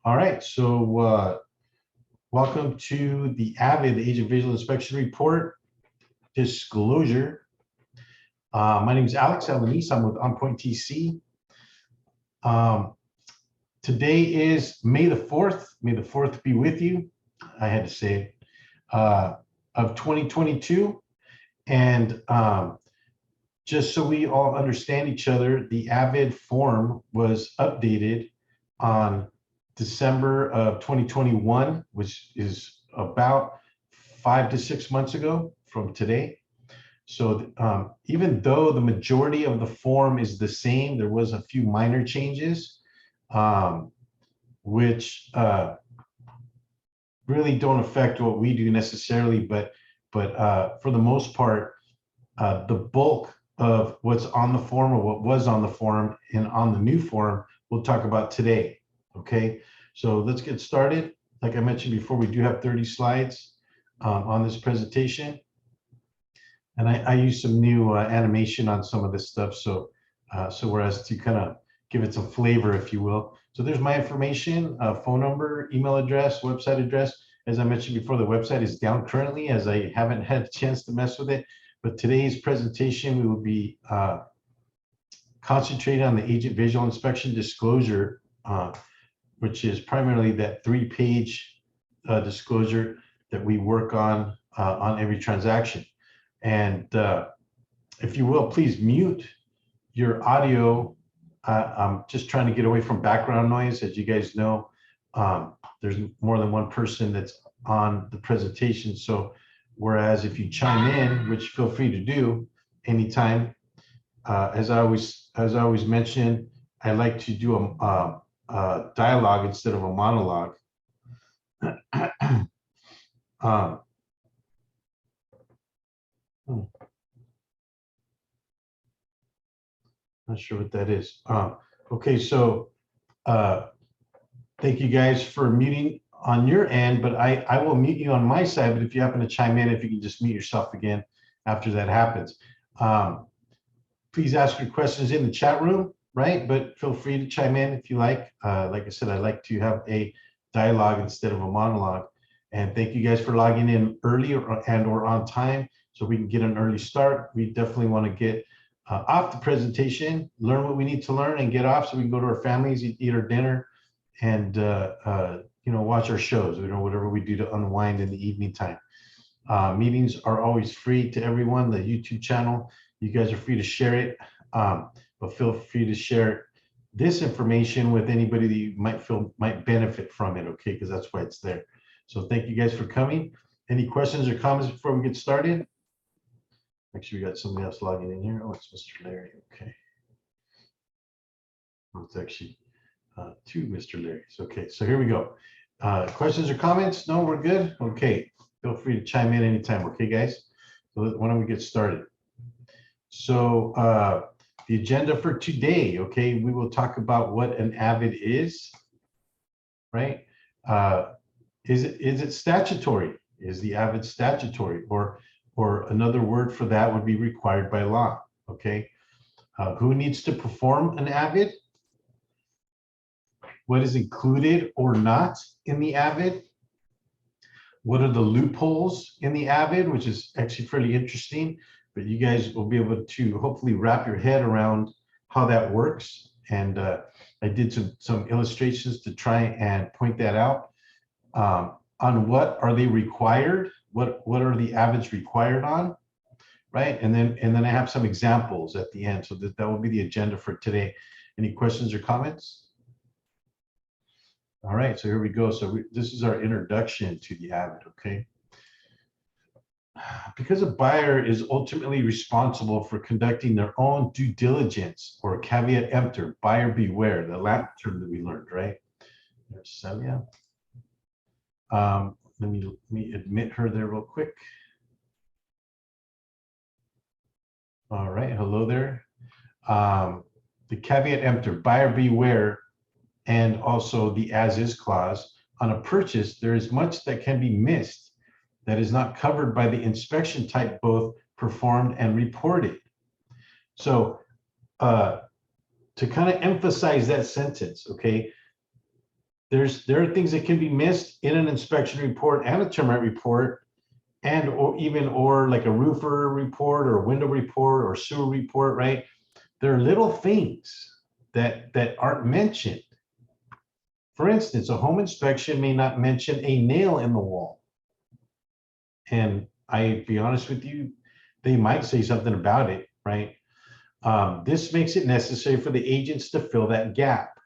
All right, so welcome to the AVID, the Agent Visual Inspection Report disclosure. My name is Alex Alanis. I'm with OnPoint TC. Today is May the 4th. May the 4th be with you. I had to say it, of 2022. And just so we all understand each other, the AVID form was updated on December of 2021, which is about 5 to 6 months ago from today. So even though the majority of the form is the same, there was a few minor changes, which really don't affect what we do necessarily, but for the most part, the bulk of what's on the form or what was on the form and on the new form, we'll talk about today. Okay, so let's get started. Like I mentioned before, we do have 30 slides on this presentation. And I use some new animation on some of this stuff. So whereas to kind of give it some flavor, if you will. So there's my information, phone number, email address, website address. As I mentioned before, the website is down currently as I haven't had a chance to mess with it. But today's presentation, we will be concentrating on the agent visual inspection disclosure, which is primarily that 3-page disclosure that we work on every transaction. And if you will, please mute your audio. I'm just trying to get away from background noise. As you guys know, there's more than one person that's on the presentation. So whereas if you chime in, which feel free to do anytime, as I always mention, I like to do a dialogue instead of a monologue. Not sure what that is. Okay, so thank you guys for muting on your end, but I will mute you on my side. But if you happen to chime in, if you can just mute yourself again after that happens. Please ask your questions in the chat room, right? But feel free to chime in if you like. Like I said, I like to have a dialogue instead of a monologue. And thank you guys for logging in early or on time so we can get an early start. We definitely want to get off the presentation, learn what we need to learn, and get off so we can go to our families, eat our dinner, and watch our shows. Whatever we do to unwind in the evening time. Meetings are always free to everyone. The YouTube channel, you guys are free to share it, but feel free to share this information with anybody that you might benefit from it. Okay, because that's why it's there. So thank you guys for coming. Any questions or comments before we get started? Actually, we got somebody else logging in here. Oh, it's Mr. Larry. Okay. It's actually two Mr. Larrys. Okay, so here we go. Questions or comments? No, we're good. Okay, feel free to chime in anytime. Okay, guys. So why don't we get started? So the agenda for today. Okay, we will talk about what an AVID is. Right? Is it statutory? Is the AVID statutory, or another word for that would be required by law? Okay. Who needs to perform an AVID? What is included or not in the AVID? What are the loopholes in the AVID, which is actually fairly interesting, but you guys will be able to hopefully wrap your head around how that works. And I did some illustrations to try and point that out. On what are they required? What are the AVIDs required on? Right, and then I have some examples at the end. So that will be the agenda for today. Any questions or comments? All right, so here we go. So this is our introduction to the AVID, okay? Because a buyer is ultimately responsible for conducting their own due diligence, or caveat emptor, buyer beware, the Latin term that we learned, right? There's Celia. Let me admit her there real quick. All right, hello there. The caveat emptor, buyer beware, and also the as-is clause. On a purchase, there is much that can be missed that is not covered by the inspection type both performed and reported. So to kind of emphasize that sentence, okay, there are things that can be missed in an inspection report and a termite report, and or like a roofer report or a window report or sewer report, right? There are little things that aren't mentioned. For instance, a home inspection may not mention a nail in the wall. And I be honest with you, they might say something about it, right? This makes it necessary for the agents to fill that gap.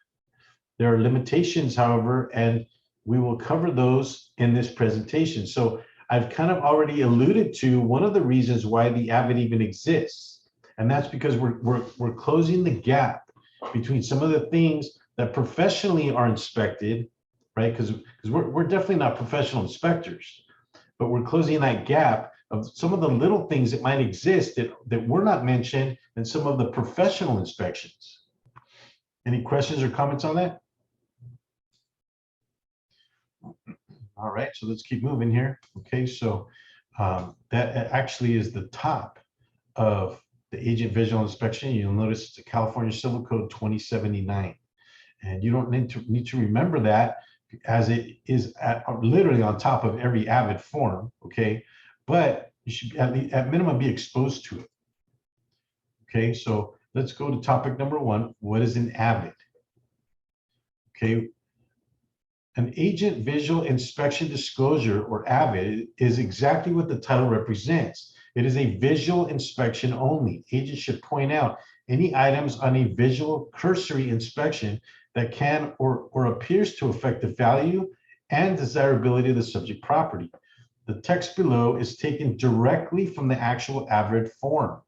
There are limitations, however, and we will cover those in this presentation. So I've kind of already alluded to one of the reasons why the AVID even exists, and that's because we're closing the gap between some of the things that professionally are inspected, right? Because we're definitely not professional inspectors, but we're closing that gap of some of the little things that might exist that were not mentioned in some of the professional inspections. Any questions or comments on that? All right, so let's keep moving here. Okay, so that actually is the top of the agent visual inspection. You'll notice it's a California Civil Code 2079. And you don't need to remember that, as it is literally on top of every AVID form, okay? But you should at minimum be exposed to it. Okay, so let's go to topic number 1. What is an AVID? Okay, an agent visual inspection disclosure, or AVID, is exactly what the title represents. It is a visual inspection only. Agents should point out any items on a visual cursory inspection that can or appears to affect the value and desirability of the subject property. The text below is taken directly from the actual AVID form.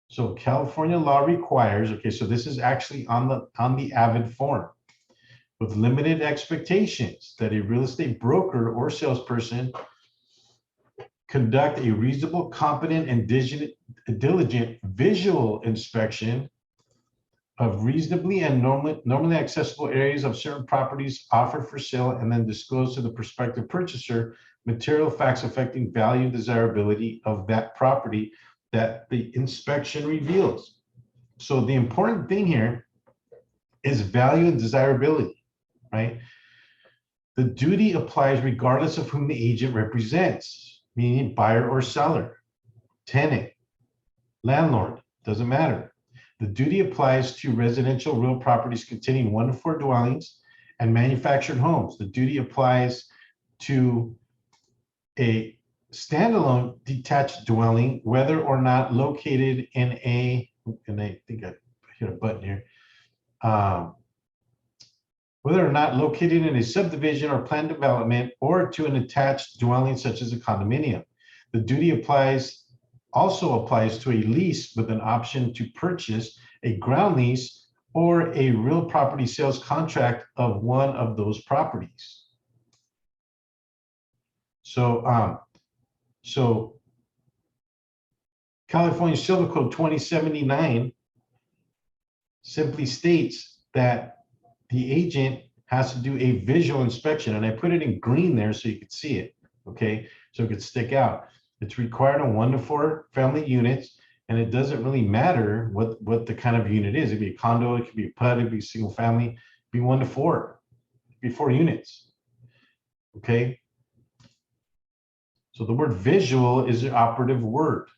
So California law requires, okay, so this is actually on the AVID form, with limited expectations that a real estate broker or salesperson conduct a reasonable, competent, and diligent visual inspection of reasonably and normally accessible areas of certain properties offered for sale, and then disclose to the prospective purchaser material facts affecting value and desirability of that property that the inspection reveals. So the important thing here is value and desirability, right? The duty applies regardless of whom the agent represents, meaning buyer or seller, tenant, landlord, doesn't matter. The duty applies to residential real properties containing 1 to 4 dwellings and manufactured homes. The duty applies to a standalone detached dwelling, whether or not located in a, and I think I hit a button here, whether or not located in a subdivision or planned development, or to an attached dwelling such as a condominium. The duty also applies to a lease with an option to purchase, a ground lease, or a real property sales contract of one of those properties. So, California Civil Code 2079 simply states that the agent has to do a visual inspection, and I put it in green there so you could see it, okay? So it could stick out. It's required on 1 to 4 family units, and it doesn't really matter what the kind of unit is. It could be a condo, it could be a PUD, it could be a single family, it could be 1 to 4, it could be 4 units, okay? So the word visual is the operative word.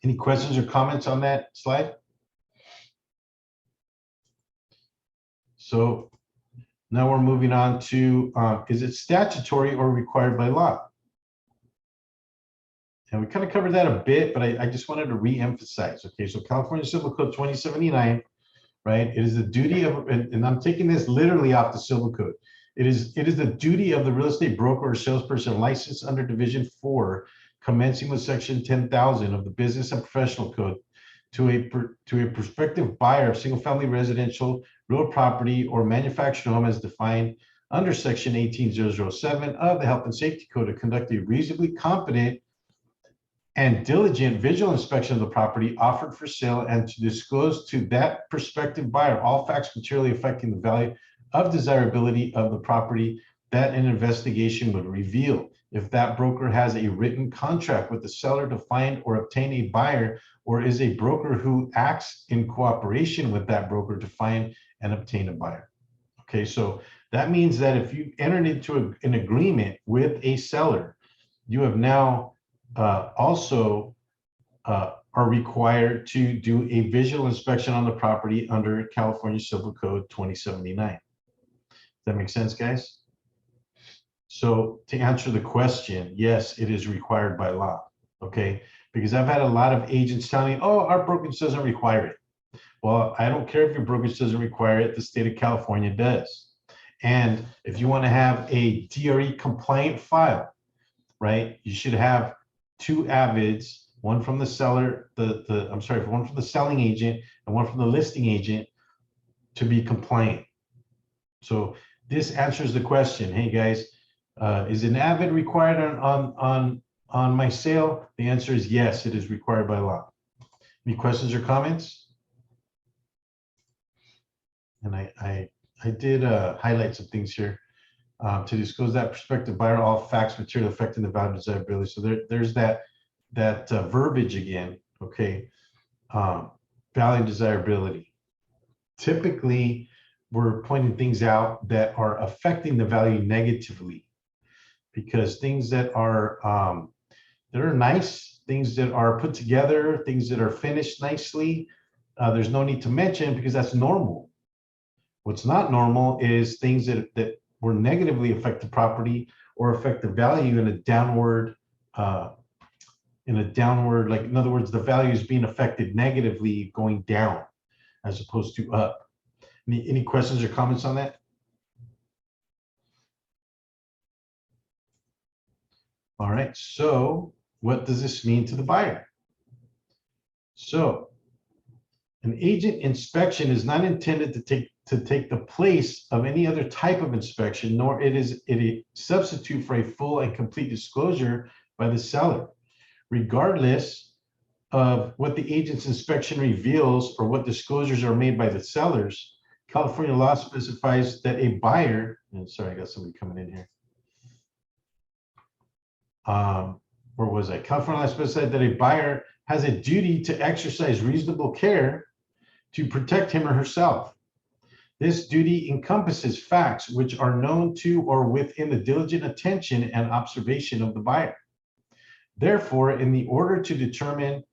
Any questions or comments on that slide? So now we're moving on to, is it statutory or required by law? And we kind of covered that a bit, but I just wanted to re-emphasize. Okay, so California Civil Code 2079, right? It is the duty of, and I'm taking this literally off the Civil Code. It is the duty of the real estate broker or salesperson licensed under Division 4, commencing with Section 10,000 of the Business and Professional Code, to a prospective buyer of single-family residential real property or manufactured home as defined under Section 18007 of the Health and Safety Code, to conduct a reasonably competent and diligent visual inspection of the property offered for sale, and to disclose to that prospective buyer all facts materially affecting the value of desirability of the property that an investigation would reveal. If that broker has a written contract with the seller to find or obtain a buyer, or is a broker who acts in cooperation with that broker to find and obtain a buyer. Okay, so that means that if you entered into an agreement with a seller, you have now also are required to do a visual inspection on the property under California Civil Code 2079. Does that make sense, guys? So to answer the question, yes, it is required by law, okay? Because I've had a lot of agents telling me, oh, our brokerage doesn't require it. Well, I don't care if your brokerage doesn't require it, the state of California does. And if you want to have a DRE compliant file, right, you should have 2 AVIDs, one from the seller, one from the selling agent and one from the listing agent to be compliant. So this answers the question. Hey guys, is an AVID required on my sale? The answer is yes, it is required by law. Any questions or comments? And I did highlight some things here. To disclose that prospective buyer all facts material affecting the value and desirability. So there's that verbiage again. Okay, value and desirability. Typically, we're pointing things out that are affecting the value negatively, because things that are nice, things that are put together, things that are finished nicely, there's no need to mention because that's normal. What's not normal is things that will negatively affect the property or affect the value in a downward, like in other words, the value is being affected negatively going down as opposed to up. Any questions or comments on that? All right, so what does this mean to the buyer? So an agent inspection is not intended to take the place of any other type of inspection, nor is it a substitute for a full and complete disclosure by the seller. Regardless of what the agent's inspection reveals or what disclosures are made by the sellers, California law specifies that a buyer, and sorry, I got somebody coming in here. Where was I? California law specifies that a buyer has a duty to exercise reasonable care to protect him or herself. This duty encompasses facts which are known to or within the diligent attention and observation of the buyer. Therefore, in order to determine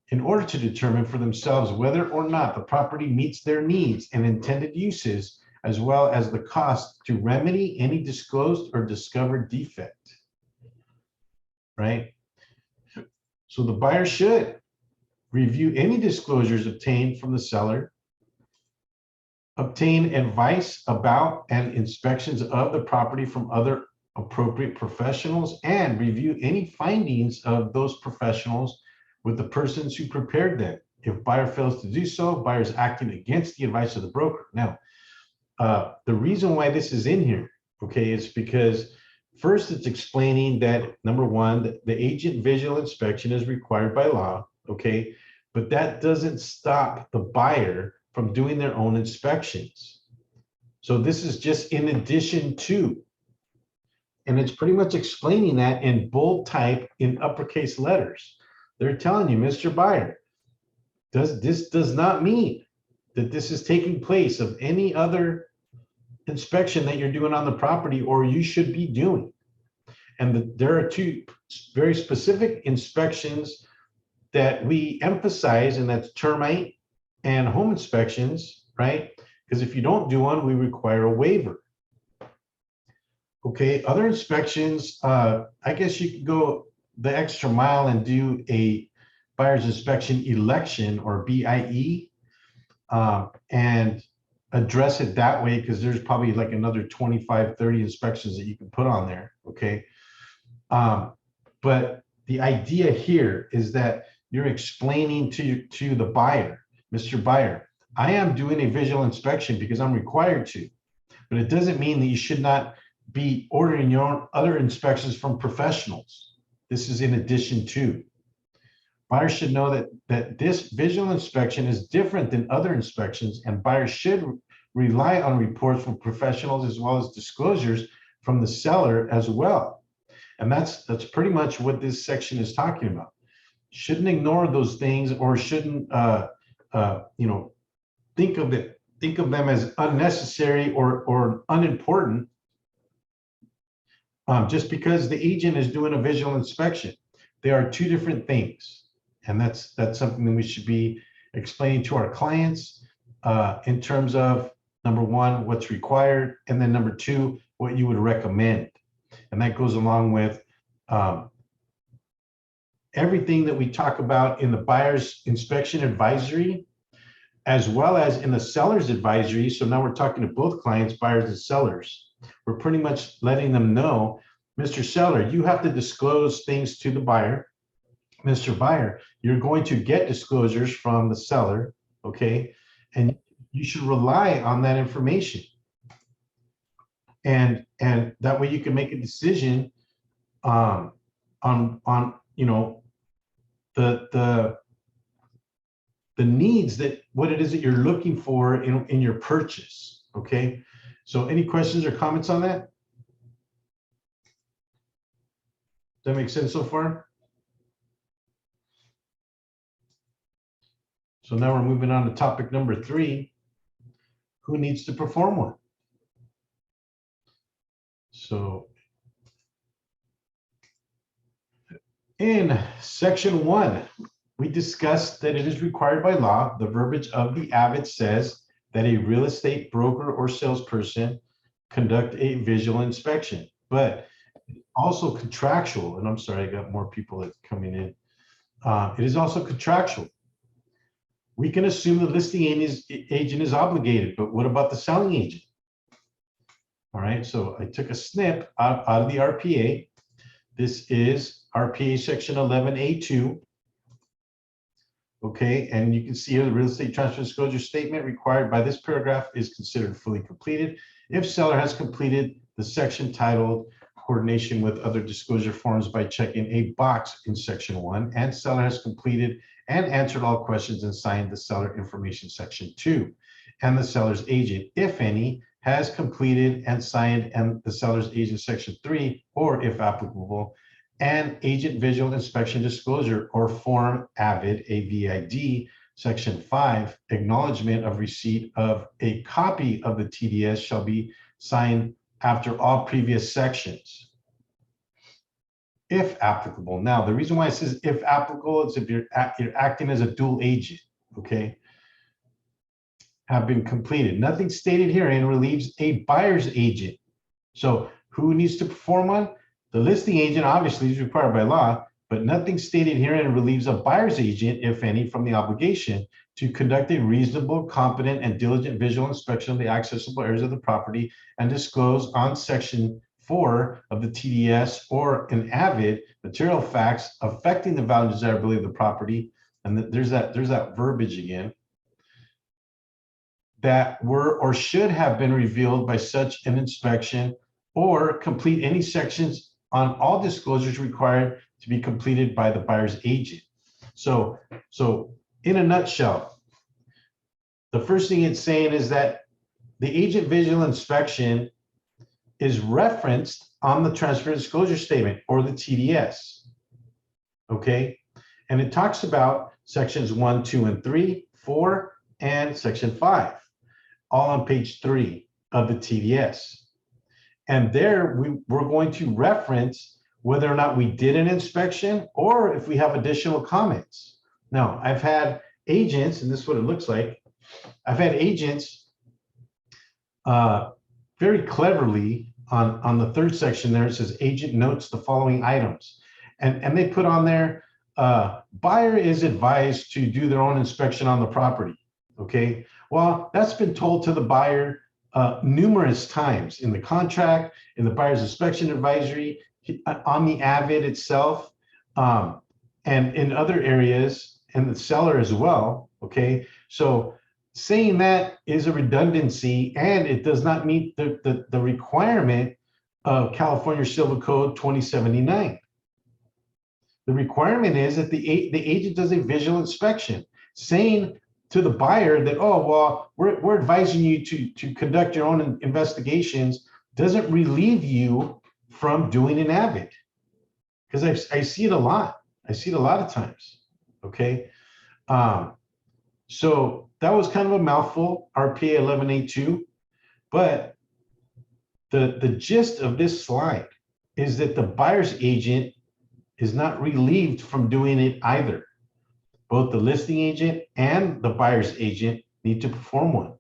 for themselves whether or not the property meets their needs and intended uses, as well as the cost to remedy any disclosed or discovered defect, right? So the buyer should review any disclosures obtained from the seller, obtain advice about and inspections of the property from other appropriate professionals, and review any findings of those professionals with the persons who prepared them. If buyer fails to do so, buyer is acting against the advice of the broker. Now, the reason why this is in here, okay, is because first it's explaining that, number one, the agent visual inspection is required by law, okay, but that doesn't stop the buyer from doing their own inspections. So this is just in addition to, and it's pretty much explaining that in bold type in uppercase letters. They're telling you, Mr. Buyer, this does not mean that this is taking place of any other inspection that you're doing on the property or you should be doing. And there are 2 very specific inspections that we emphasize, and that's termite and home inspections, right? Because if you don't do one, we require a waiver. Okay, other inspections, I guess you could go the extra mile and do a buyer's inspection election, or BIE, and address it that way, because there's probably like another 25, 30 inspections that you can put on there, okay? But the idea here is that you're explaining to the buyer, Mr. Buyer, I am doing a visual inspection because I'm required to, but it doesn't mean that you should not be ordering your own other inspections from professionals. This is in addition to. Buyers should know that this visual inspection is different than other inspections, and buyers should rely on reports from professionals as well as disclosures from the seller as well. And that's pretty much what this section is talking about. Shouldn't ignore those things, or shouldn't think of it think of them as unnecessary or unimportant, just because the agent is doing a visual inspection. They are two different things. And that's something that we should be explaining to our clients in terms of, number one, what's required, and then number two, what you would recommend. And that goes along with everything that we talk about in the buyer's inspection advisory, as well as in the seller's advisory. So now we're talking to both clients, buyers and sellers. We're pretty much letting them know, Mr. Seller, you have to disclose things to the buyer. Mr. Buyer, you're going to get disclosures from the seller, okay? And you should rely on that information. And that way you can make a decision on you know, the needs, that what it is that you're looking for in your purchase, okay? So any questions or comments on that? Does that make sense so far? So now we're moving on to topic number 3. Who needs to perform one? So in section 1, we discussed that it is required by law. The verbiage of the AVID says that a real estate broker or salesperson conduct a visual inspection, but also contractual. And I'm sorry, I got more people that's coming in. It is also contractual. We can assume the listing agent is obligated, but what about the selling agent? All right, so I took a snip out of the RPA. This is RPA section 11A2. Okay, and you can see here the real estate transfer disclosure statement required by this paragraph is considered fully completed if seller has completed the section titled coordination with other disclosure forms by checking a box in section 1, and seller has completed and answered all questions and signed the seller information section 2, and the seller's agent, if any, has completed and signed and the seller's agent section 3, or if applicable, and agent visual inspection disclosure or form AVID, AVID, section 5, acknowledgement of receipt of a copy of the TDS shall be signed after all previous sections, if applicable. Now, the reason why it says if applicable is if you're acting as a dual agent, okay, have been completed. Nothing stated herein relieves a buyer's agent. So who needs to perform one? The listing agent obviously is required by law, but nothing stated herein relieves a buyer's agent, if any, from the obligation to conduct a reasonable, competent, and diligent visual inspection of the accessible areas of the property and disclose on section 4 of the TDS or an AVID material facts affecting the value and desirability of the property. And there's that verbiage again, that were or should have been revealed by such an inspection, or complete any sections on all disclosures required to be completed by the buyer's agent. So in a nutshell, the first thing it's saying is that the agent visual inspection is referenced on the transfer disclosure statement or the TDS, okay? And it talks about sections 1, 2, and 3, 4, and section 5, all on page 3 of the TDS. And there we're going to reference whether or not we did an inspection or if we have additional comments. Now, I've had agents, and this is what it looks like. I've had agents very cleverly on the 3rd section there, it says agent notes the following items. And they put on there, buyer is advised to do their own inspection on the property, okay? Well, that's been told to the buyer numerous times in the contract, in the buyer's inspection advisory, on the AVID itself, and in other areas, and the seller as well, okay? So saying that is a redundancy, and it does not meet the requirement of California Civil Code 2079. The requirement is that the agent does a visual inspection, saying to the buyer that, oh, well, we're advising you to conduct your own investigations, doesn't relieve you from doing an AVID. Because I see it a lot. I see it a lot of times, okay? So that was kind of a mouthful, RPA 11A2, but the gist of this slide is that the buyer's agent is not relieved from doing it either. Both the listing agent and the buyer's agent need to perform one.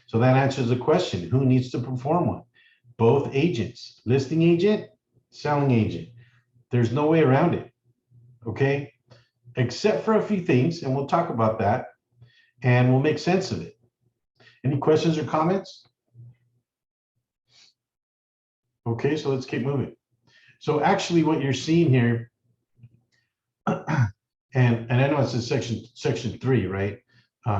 So that answers the question, who needs to perform one? Both agents, listing agent, selling agent. There's no way around it, okay? Except for a few things, and we'll talk about that, and we'll make sense of it. Any questions or comments? Okay, so let's keep moving. So actually what you're seeing here, and I know it's in section 3, right?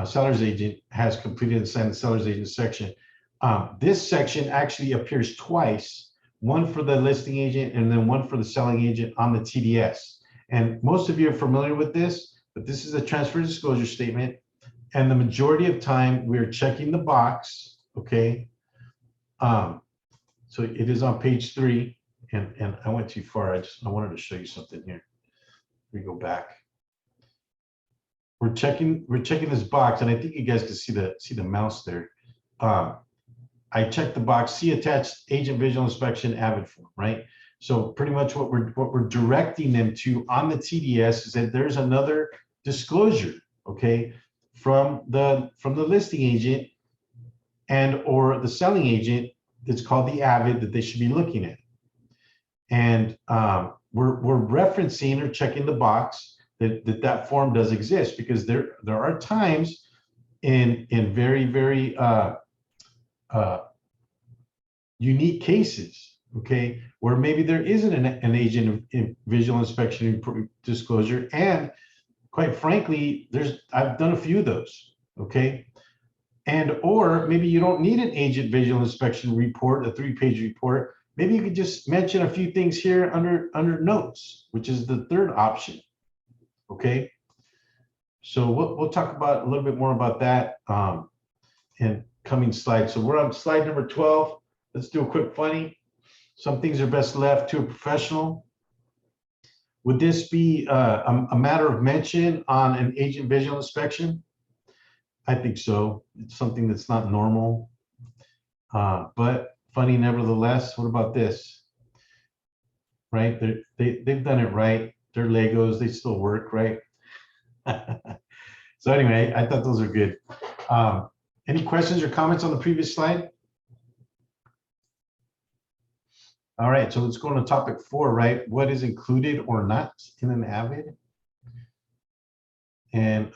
Seller's agent has completed and signed the seller's agent section. This section actually appears twice, one for the listing agent and then one for the selling agent on the TDS. And most of you are familiar with this, but this is a transfer disclosure statement. And the majority of time we're checking the box, okay? So it is on page 3, and I went too far. I wanted to show you something here. We go back. We're checking this box, and I think you guys can see the mouse there. I checked the box, see attached agent visual inspection AVID form, right? So pretty much what we're directing them to on the TDS is that there's another disclosure, okay, from the listing agent and or the selling agent. It's called the AVID that they should be looking at. And we're referencing or checking the box that form does exist, because there are times in very, very unique cases, okay, where maybe there isn't an agent of visual inspection disclosure, and quite frankly, I've done a few of those, okay, and or maybe you don't need an agent visual inspection report, a 3-page report. Maybe you could just mention a few things here under notes, which is the third option, okay. So we'll talk about a little bit more about that in coming slides. So we're on slide number 12. Let's do a quick funny. Some things are best left to a professional. Would this be a matter of mention on an agent visual inspection? I think so. It's something that's not normal, but funny nevertheless. What about this? Right? They've done it right. They're Legos. They still work, right? So anyway, I thought those are good. Any questions or comments on the previous slide? All right, so let's go on to topic 4, right? What is included or not in an AVID? And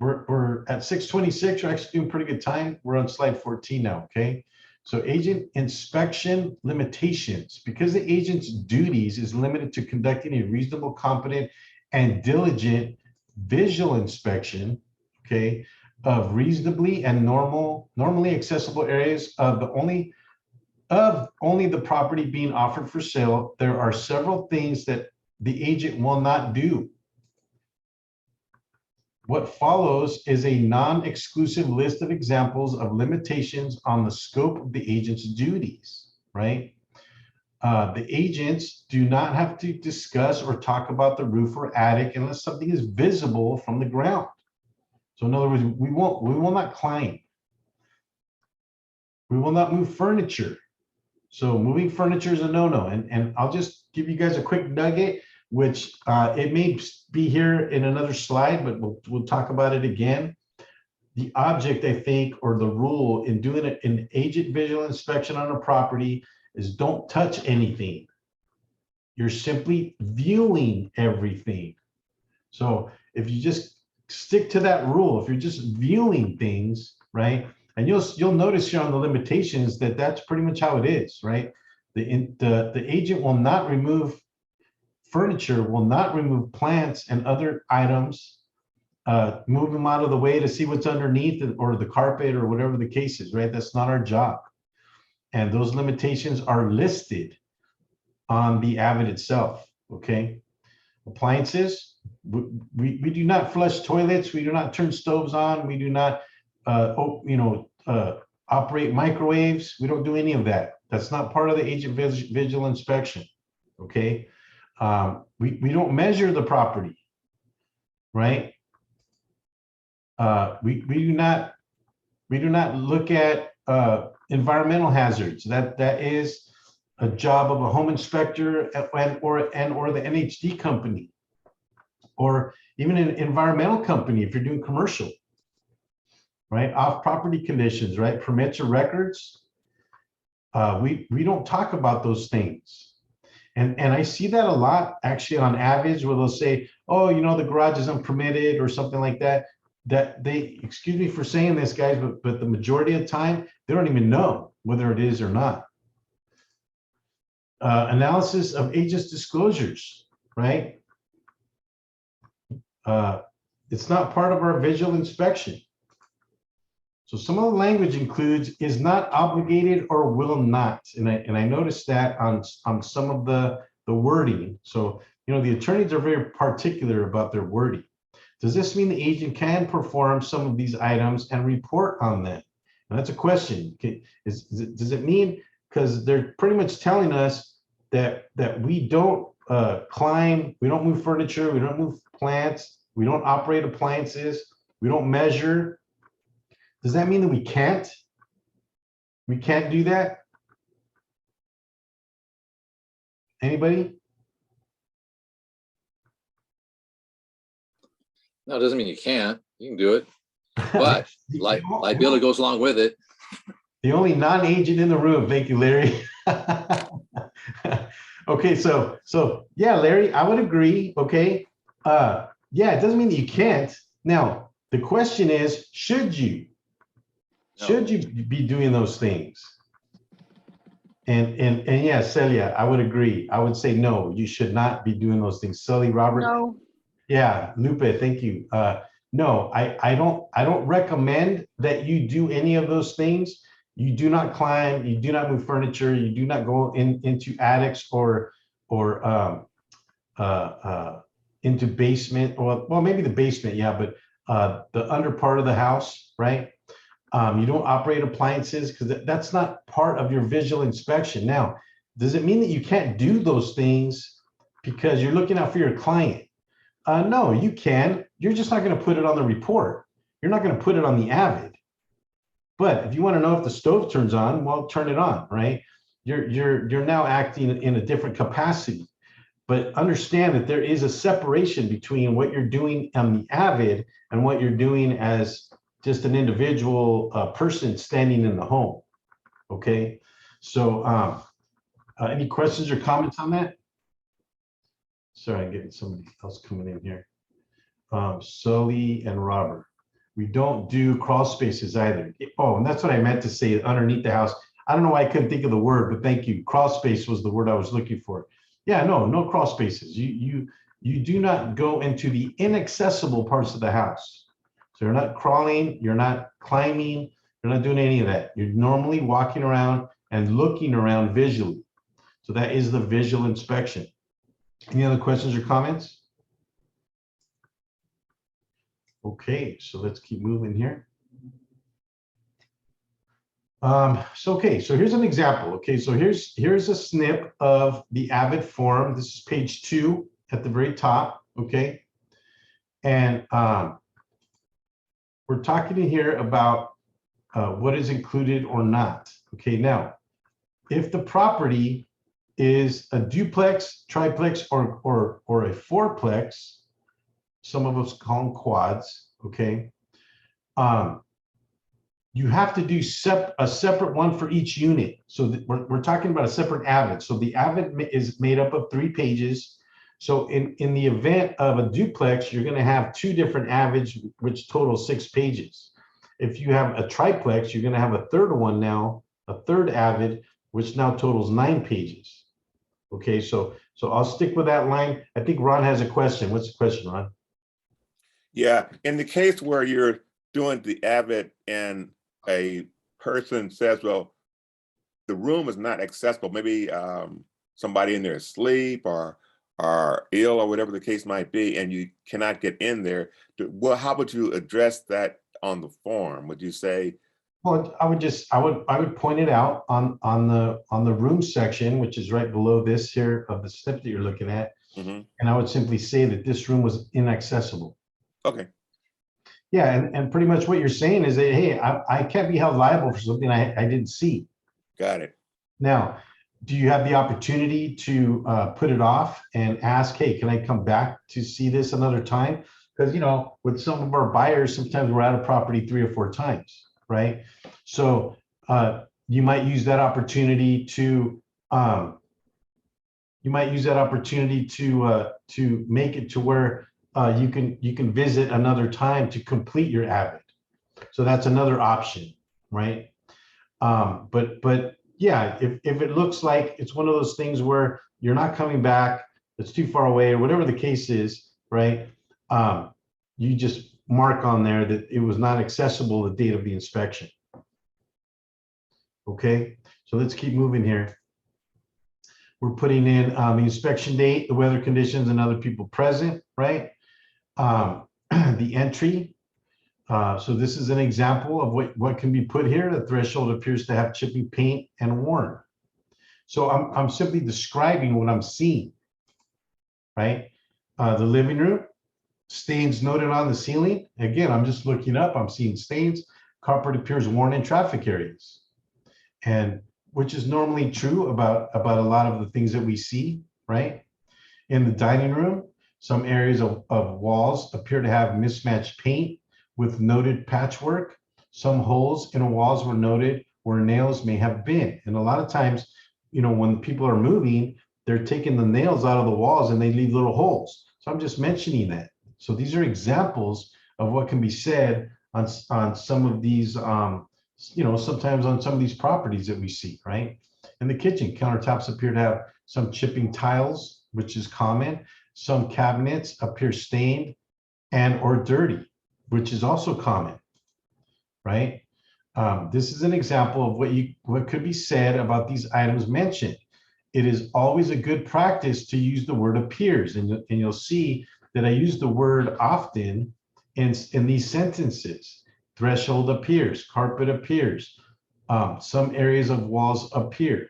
we're at 6:26. We're actually doing pretty good time. We're on slide 14 now, okay? So agent inspection limitations. Because the agent's duties is limited to conducting a reasonable, competent, and diligent visual inspection, okay, of reasonably and normally accessible areas of only the property being offered for sale, there are several things that the agent will not do. What follows is a non-exclusive list of examples of limitations on the scope of the agent's duties, right? The agents do not have to discuss or talk about the roof or attic unless something is visible from the ground. So in other words, we will not climb. We will not move furniture. So moving furniture is a no-no. And I'll just give you guys a quick nugget, which it may be here in another slide, but we'll talk about it again. The object, I think, or the rule in doing an agent visual inspection on a property is don't touch anything. You're simply viewing everything. So if you just stick to that rule, if you're just viewing things, right? And you'll notice here on the limitations that that's pretty much how it is, right? The agent will not remove furniture, will not remove plants and other items, move them out of the way to see what's underneath or the carpet or whatever the case is, right? That's not our job. And those limitations are listed on the AVID itself, okay? Appliances, we do not flush toilets, we do not turn stoves on, we do not operate microwaves. We don't do any of that. That's not part of the agent visual inspection, okay? We don't measure the property, right? We do not look at environmental hazards. That is a job of a home inspector or the NHD company, or even an environmental company if you're doing commercial, right? Off property conditions, right? Permits or records. We don't talk about those things. And I see that a lot actually on AVIDs where they'll say, oh, you know, the garage is unpermitted or something like that. That they, excuse me for saying this, guys, but the majority of the time, they don't even know whether it is or not. Analysis of agents' disclosures, right? It's not part of our visual inspection. So some of the language includes is not obligated or will not. And I noticed that on some of the wording. So, you know, the attorneys are very particular about their wording. Does this mean the agent can perform some of these items and report on them? And that's a question. Does it mean, because they're pretty much telling us that we don't climb, we don't move furniture, we don't move plants, we don't operate appliances, we don't measure. Does that mean that we can't? We can't do that? Anybody? No, it doesn't mean you can't. You can do it, but liability goes along with it. The only non-agent in the room. Thank you, Larry. Okay, so yeah, Larry, I would agree. Okay, yeah, it doesn't mean that you can't. Now the question is, should you? No. Should you be doing those things? And yeah, Celia, I would agree. I would say no, you should not be doing those things. Sully, Robert. No. Yeah, Lupe, thank you. No, I don't recommend that you do any of those things. You do not climb, you do not move furniture, you do not go into attics or into basement, or well, maybe the basement, yeah, but the under part of the house, right? You don't operate appliances because that's not part of your visual inspection. Now, does it mean that you can't do those things because you're looking out for your client? No, you can. You're just not going to put it on the report. You're not going to put it on the AVID. But if you want to know if the stove turns on, well, turn it on, right? You're now acting in a different capacity. But understand that there is a separation between what you're doing on the AVID and what you're doing as just an individual person standing in the home. Okay. So any questions or comments on that? Sorry, I'm getting somebody else coming in here. Sully and Robert. We don't do crawl spaces either. Oh, and that's what I meant to say underneath the house. I don't know why I couldn't think of the word, but thank you. Crawl space was the word I was looking for. Yeah, no crawl spaces. You do not go into the inaccessible parts of the house. So you're not crawling, you're not climbing, you're not doing any of that. You're normally walking around and looking around visually. So that is the visual inspection. Any other questions or comments? Okay, so let's keep moving here. So here's an example. Okay, so here's a snip of the AVID form. This is page 2 at the very top. Okay, and we're talking in here about what is included or not. Okay, now if the property is a duplex, triplex, or a fourplex, some of us call them quads, okay? You have to do a separate one for each unit. So we're talking about a separate AVID. So the AVID is made up of 3 pages. So in the event of a duplex, you're gonna have 2 different AVIDs, which total 6 pages. If you have a triplex, you're gonna have a third one now, a third AVID, which now totals 9 pages. Okay, so I'll stick with that line. I think Ron has a question. What's the question, Ron? Yeah, in the case where you're doing the AVID and a person says, well, the room is not accessible, maybe somebody in there is asleep or ill or whatever the case might be, and you cannot get in there, well, how would you address that on the form? Would you say? Well, I would point it out on the room section, which is right below this here of the snip that you're looking at. Mm-hmm. And I would simply say that this room was inaccessible. Okay. Yeah, and pretty much what you're saying is that, hey, I can't be held liable for something I didn't see. Got it. Now, do you have the opportunity to put it off and ask, hey, can I come back to see this another time? Because, you know, with some of our buyers, sometimes we're at a property 3 or 4 times, right? So you might use that opportunity to to make it to where you can visit another time to complete your AVID. So that's another option, right? But yeah, if it looks like it's one of those things where you're not coming back, it's too far away, or whatever the case is, right? You just mark on there that it was not accessible the date of the inspection. Okay, so let's keep moving here. We're putting in the inspection date, the weather conditions, and other people present, right? The entry. So this is an example of what can be put here. The threshold appears to have chipping paint and worn. So I'm simply describing what I'm seeing, right? The living room, stains noted on the ceiling. Again, I'm just looking up, I'm seeing stains. Carpet appears worn in traffic areas. And which is normally true about a lot of the things that we see, right? In the dining room, some areas of walls appear to have mismatched paint with noted patchwork. Some holes in the walls were noted where nails may have been. And a lot of times, you know, when people are moving, they're taking the nails out of the walls and they leave little holes. So I'm just mentioning that. So these are examples of what can be said on some of these, you know, sometimes on some of these properties that we see, right? In the kitchen, countertops appear to have some chipping tiles, which is common. Some cabinets appear stained and or dirty, which is also common, right? This is an example of what could be said about these items mentioned. It is always a good practice to use the word appears, and you'll see that I use the word often in these sentences. Threshold appears, carpet appears, some areas of walls appear,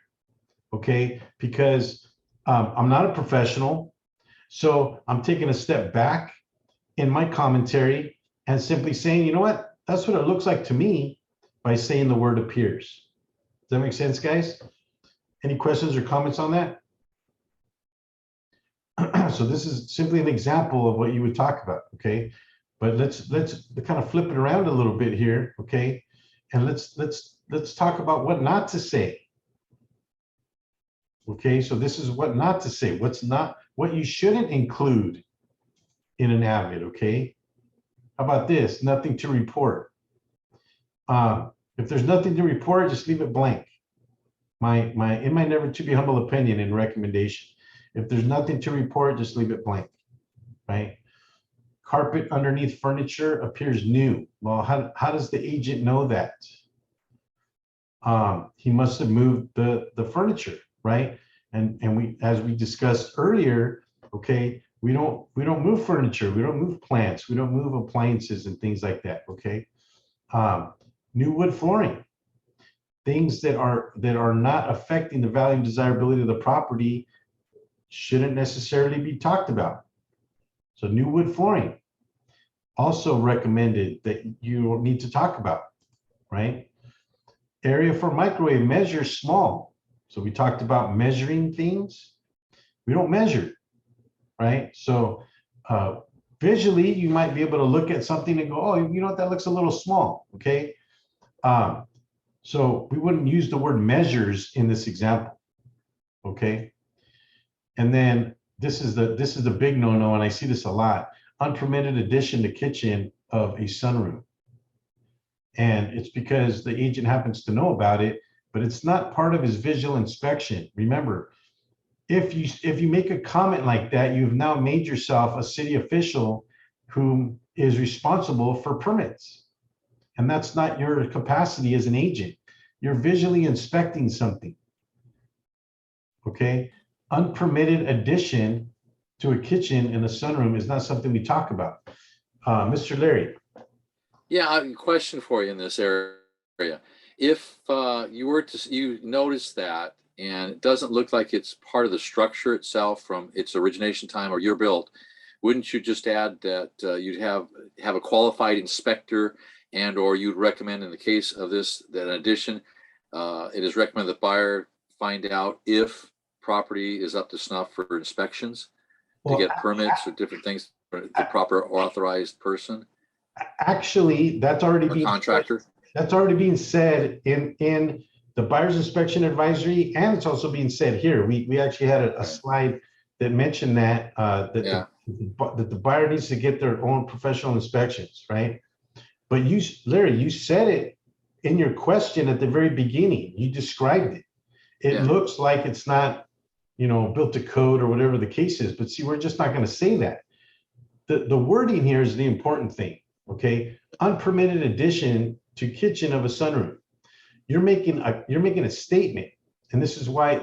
okay? Because I'm not a professional, so I'm taking a step back in my commentary and simply saying, you know what, that's what it looks like to me by saying the word appears. Does that make sense, guys? Any questions or comments on that? So this is simply an example of what you would talk about, okay? But let's kind of flip it around a little bit here, okay? And let's talk about what not to say. Okay, so this is what not to say. What you shouldn't include in an AVID, okay? How about this? Nothing to report. If there's nothing to report, just leave it blank. In my never to be humble opinion and recommendation. If there's nothing to report, just leave it blank, right? Carpet underneath furniture appears new. Well, how does the agent know that? He must have moved the furniture, right? And we, as we discussed earlier, okay, we don't move furniture, we don't move plants, we don't move appliances and things like that, okay? New wood flooring, things that are not affecting the value and desirability of the property shouldn't necessarily be talked about. So new wood flooring, also recommended that you need to talk about, right? Area for microwave, measure small. So we talked about measuring things. We don't measure, right? So visually, you might be able to look at something and go, oh, you know what, that looks a little small, okay? So we wouldn't use the word measures in this example, okay? And then this is the big no-no, and I see this a lot. Unpermitted addition to kitchen of a sunroom. And it's because the agent happens to know about it, but it's not part of his visual inspection. Remember, if you make a comment like that, you've now made yourself a city official who is responsible for permits. And that's not your capacity as an agent. You're visually inspecting something. Okay? Unpermitted addition to a kitchen in a sunroom is not something we talk about. Mr. Larry. Yeah, I have a question for you in this area. If you notice that and it doesn't look like it's part of the structure itself from its origination time or year built, wouldn't you just add that you'd have a qualified inspector, and or you'd recommend in the case of this that in addition, it is recommended the buyer find out if property is up to snuff for inspections to Well, get permits or different things for the proper authorized person actually, or contractor? that's already being said in the buyer's inspection advisory, and it's also being said here. We actually had a slide that mentioned that that the buyer needs to get their own professional inspections, right? But Larry, you said it in your question at the very beginning. You described it. It looks like it's not, built to code or whatever the case is. But see, we're just not going to say that. The wording here is the important thing. Okay, unpermitted addition to kitchen of a sunroom. You're making a statement, and this is why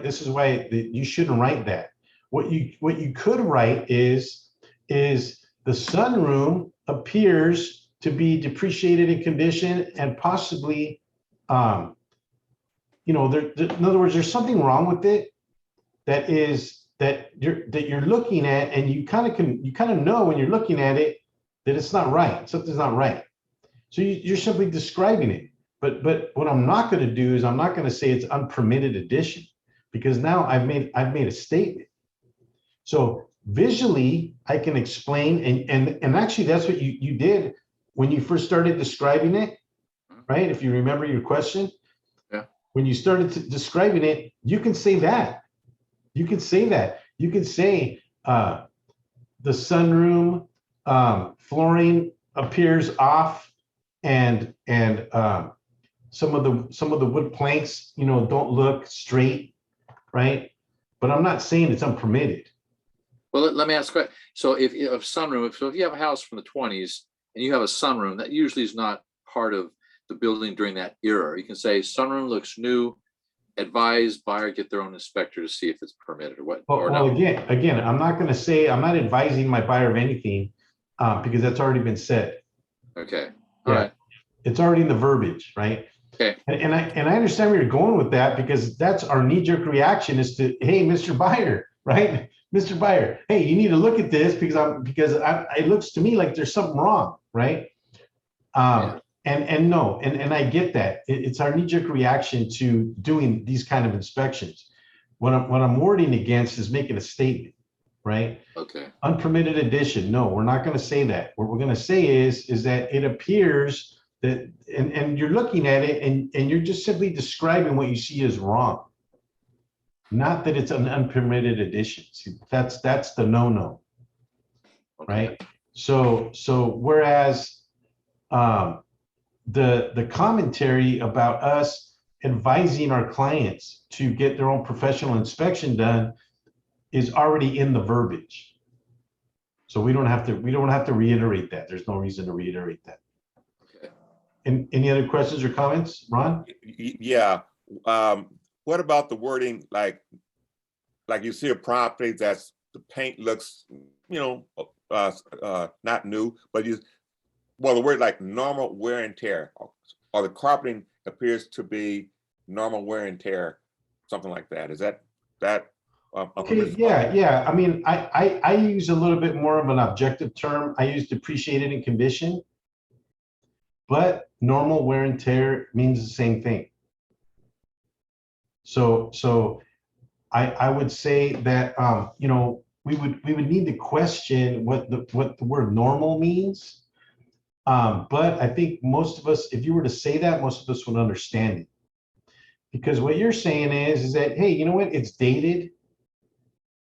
you shouldn't write that. What you could write is the sunroom appears to be depreciated in condition and possibly, in other words, there's something wrong with it that you're looking at, and you kind of know when you're looking at it that it's not right. Something's not right. So you're simply describing it. But what I'm not going to do is I'm not going to say it's unpermitted addition, because now I've made a statement. So visually I can explain, and actually that's what you did when you first started describing it, right? If you remember your question, when you started describing it, you can say that. You can say that. You can say the sunroom flooring appears off, and some of the wood planks, don't look straight, right? But I'm not saying it's unpermitted. Well, let me ask a question. So if you have sunroom, if you have a house from the 20s and you have a sunroom, that usually is not part of the building during that era. You can say sunroom looks new, advise buyer get their own inspector to see if it's permitted or what. Well, again, I'm not going to say, I'm not advising my buyer of anything because that's already been said. Okay. All right. It's already in the verbiage, right? Okay. And I understand where you're going with that, because that's our knee-jerk reaction is to, hey, Mr. Buyer, right? Mr. Buyer, hey, you need to look at this because it looks to me like there's something wrong, right? And no, and I get that. It's our knee-jerk reaction to doing these kind of inspections. What I'm warding against is making a statement, right? Okay. Unpermitted addition. No, we're not going to say that. What we're going to say is that it appears that, and you're looking at it and you're just simply describing what you see as wrong. Not that it's an unpermitted addition. See, that's the no-no, right? So whereas the commentary about us advising our clients to get their own professional inspection done is already in the verbiage. So we don't have to reiterate that. There's no reason to reiterate that. Okay. And any other questions or comments, Ron? Yeah. What about the wording, like you see a property that's the paint looks, not new, but the word like normal wear and tear, or the carpeting appears to be normal wear and tear, something like that. Is that? Okay, yeah. I mean, I use a little bit more of an objective term. I use depreciated in condition, but normal wear and tear means the same thing. So I would say that we would need to question what the word normal means. But I think most of us, if you were to say that, most of us would understand it. Because what you're saying is that, hey, you know what, it's dated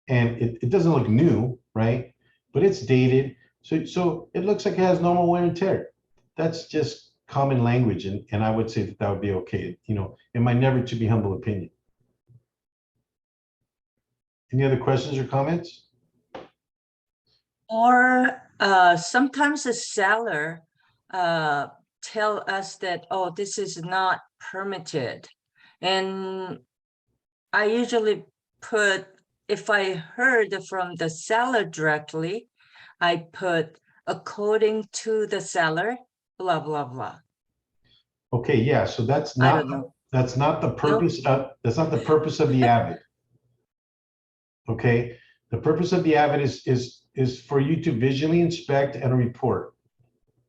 and it doesn't look new, right? But it's dated. So it looks like it has normal wear and tear. That's just common language. And I would say that would be okay, in my never to be humble opinion. Any other questions or comments? Or sometimes the seller tell us that, oh, this is not permitted. And I usually put, if I heard from the seller directly, I put according to the seller, blah, blah, blah. Okay, yeah, so that's I not don't know. that's not the purpose of the AVID. Okay, the purpose of the AVID is is for you to visually inspect and report.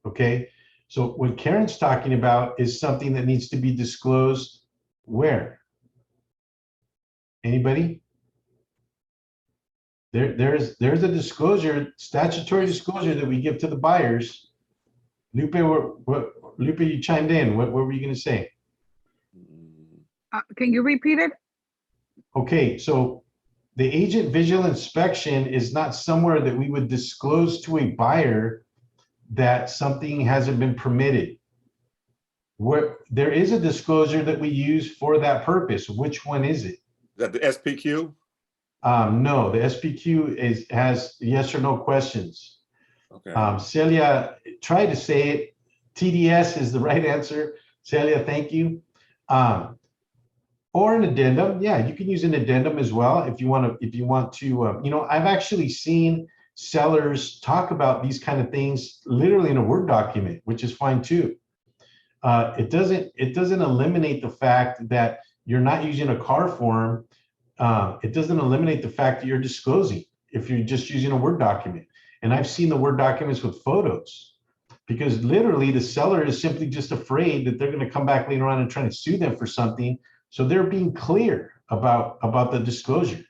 Okay, so what Karen's talking about is something that needs to be disclosed where? Anybody? There's a disclosure, statutory disclosure that we give to the buyers. Lupe, Lupe, you chimed in. What were you going to say? Can you repeat it? Okay, so the agent visual inspection is not somewhere that we would disclose to a buyer that something hasn't been permitted. Where there is a disclosure that we use for that purpose. Which one is it? Is that the SPQ? No, the SPQ has yes or no questions. Okay. Celia, try to say it. TDS is the right answer. Celia, thank you. Or an addendum. Yeah, you can use an addendum as well if you want to. You know, I've actually seen sellers talk about these kind of things literally in a Word document, which is fine too. It doesn't eliminate the fact that you're not using a car form. It doesn't eliminate the fact that you're disclosing if you're just using a Word document. And I've seen the Word documents with photos, because literally the seller is simply just afraid that they're going to come back later on and try to sue them for something. So they're being clear about the disclosure.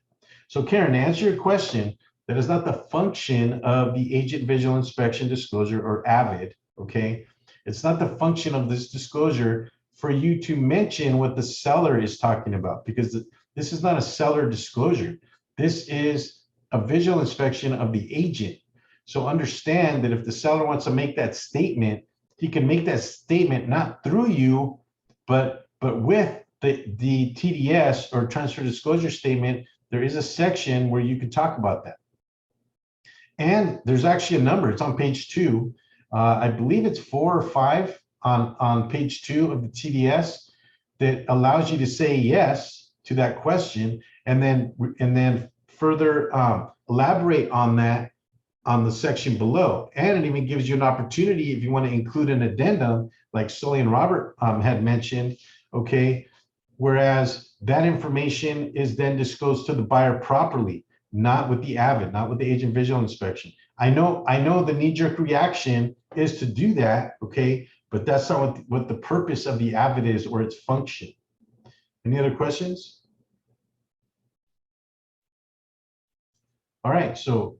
So Karen, to answer your question, that is not the function of the agent visual inspection disclosure, or AVID, okay? It's not the function of this disclosure for you to mention what the seller is talking about, because this is not a seller disclosure. This is a visual inspection of the agent. So understand that if the seller wants to make that statement, he can make that statement not through you, but with the TDS, or transfer disclosure statement. There is a section where you can talk about that. And there's actually a number. It's on page 2. I believe it's 4 or 5 on page 2 of the TDS that allows you to say yes to that question, and then further elaborate on that on the section below. And it even gives you an opportunity, if you want to include an addendum, like Sully and Robert had mentioned, okay, whereas that information is then disclosed to the buyer properly, not with the AVID, not with the agent visual inspection. I know the knee-jerk reaction is to do that, okay, but that's not what the purpose of the AVID is, or its function. Any other questions? All right, so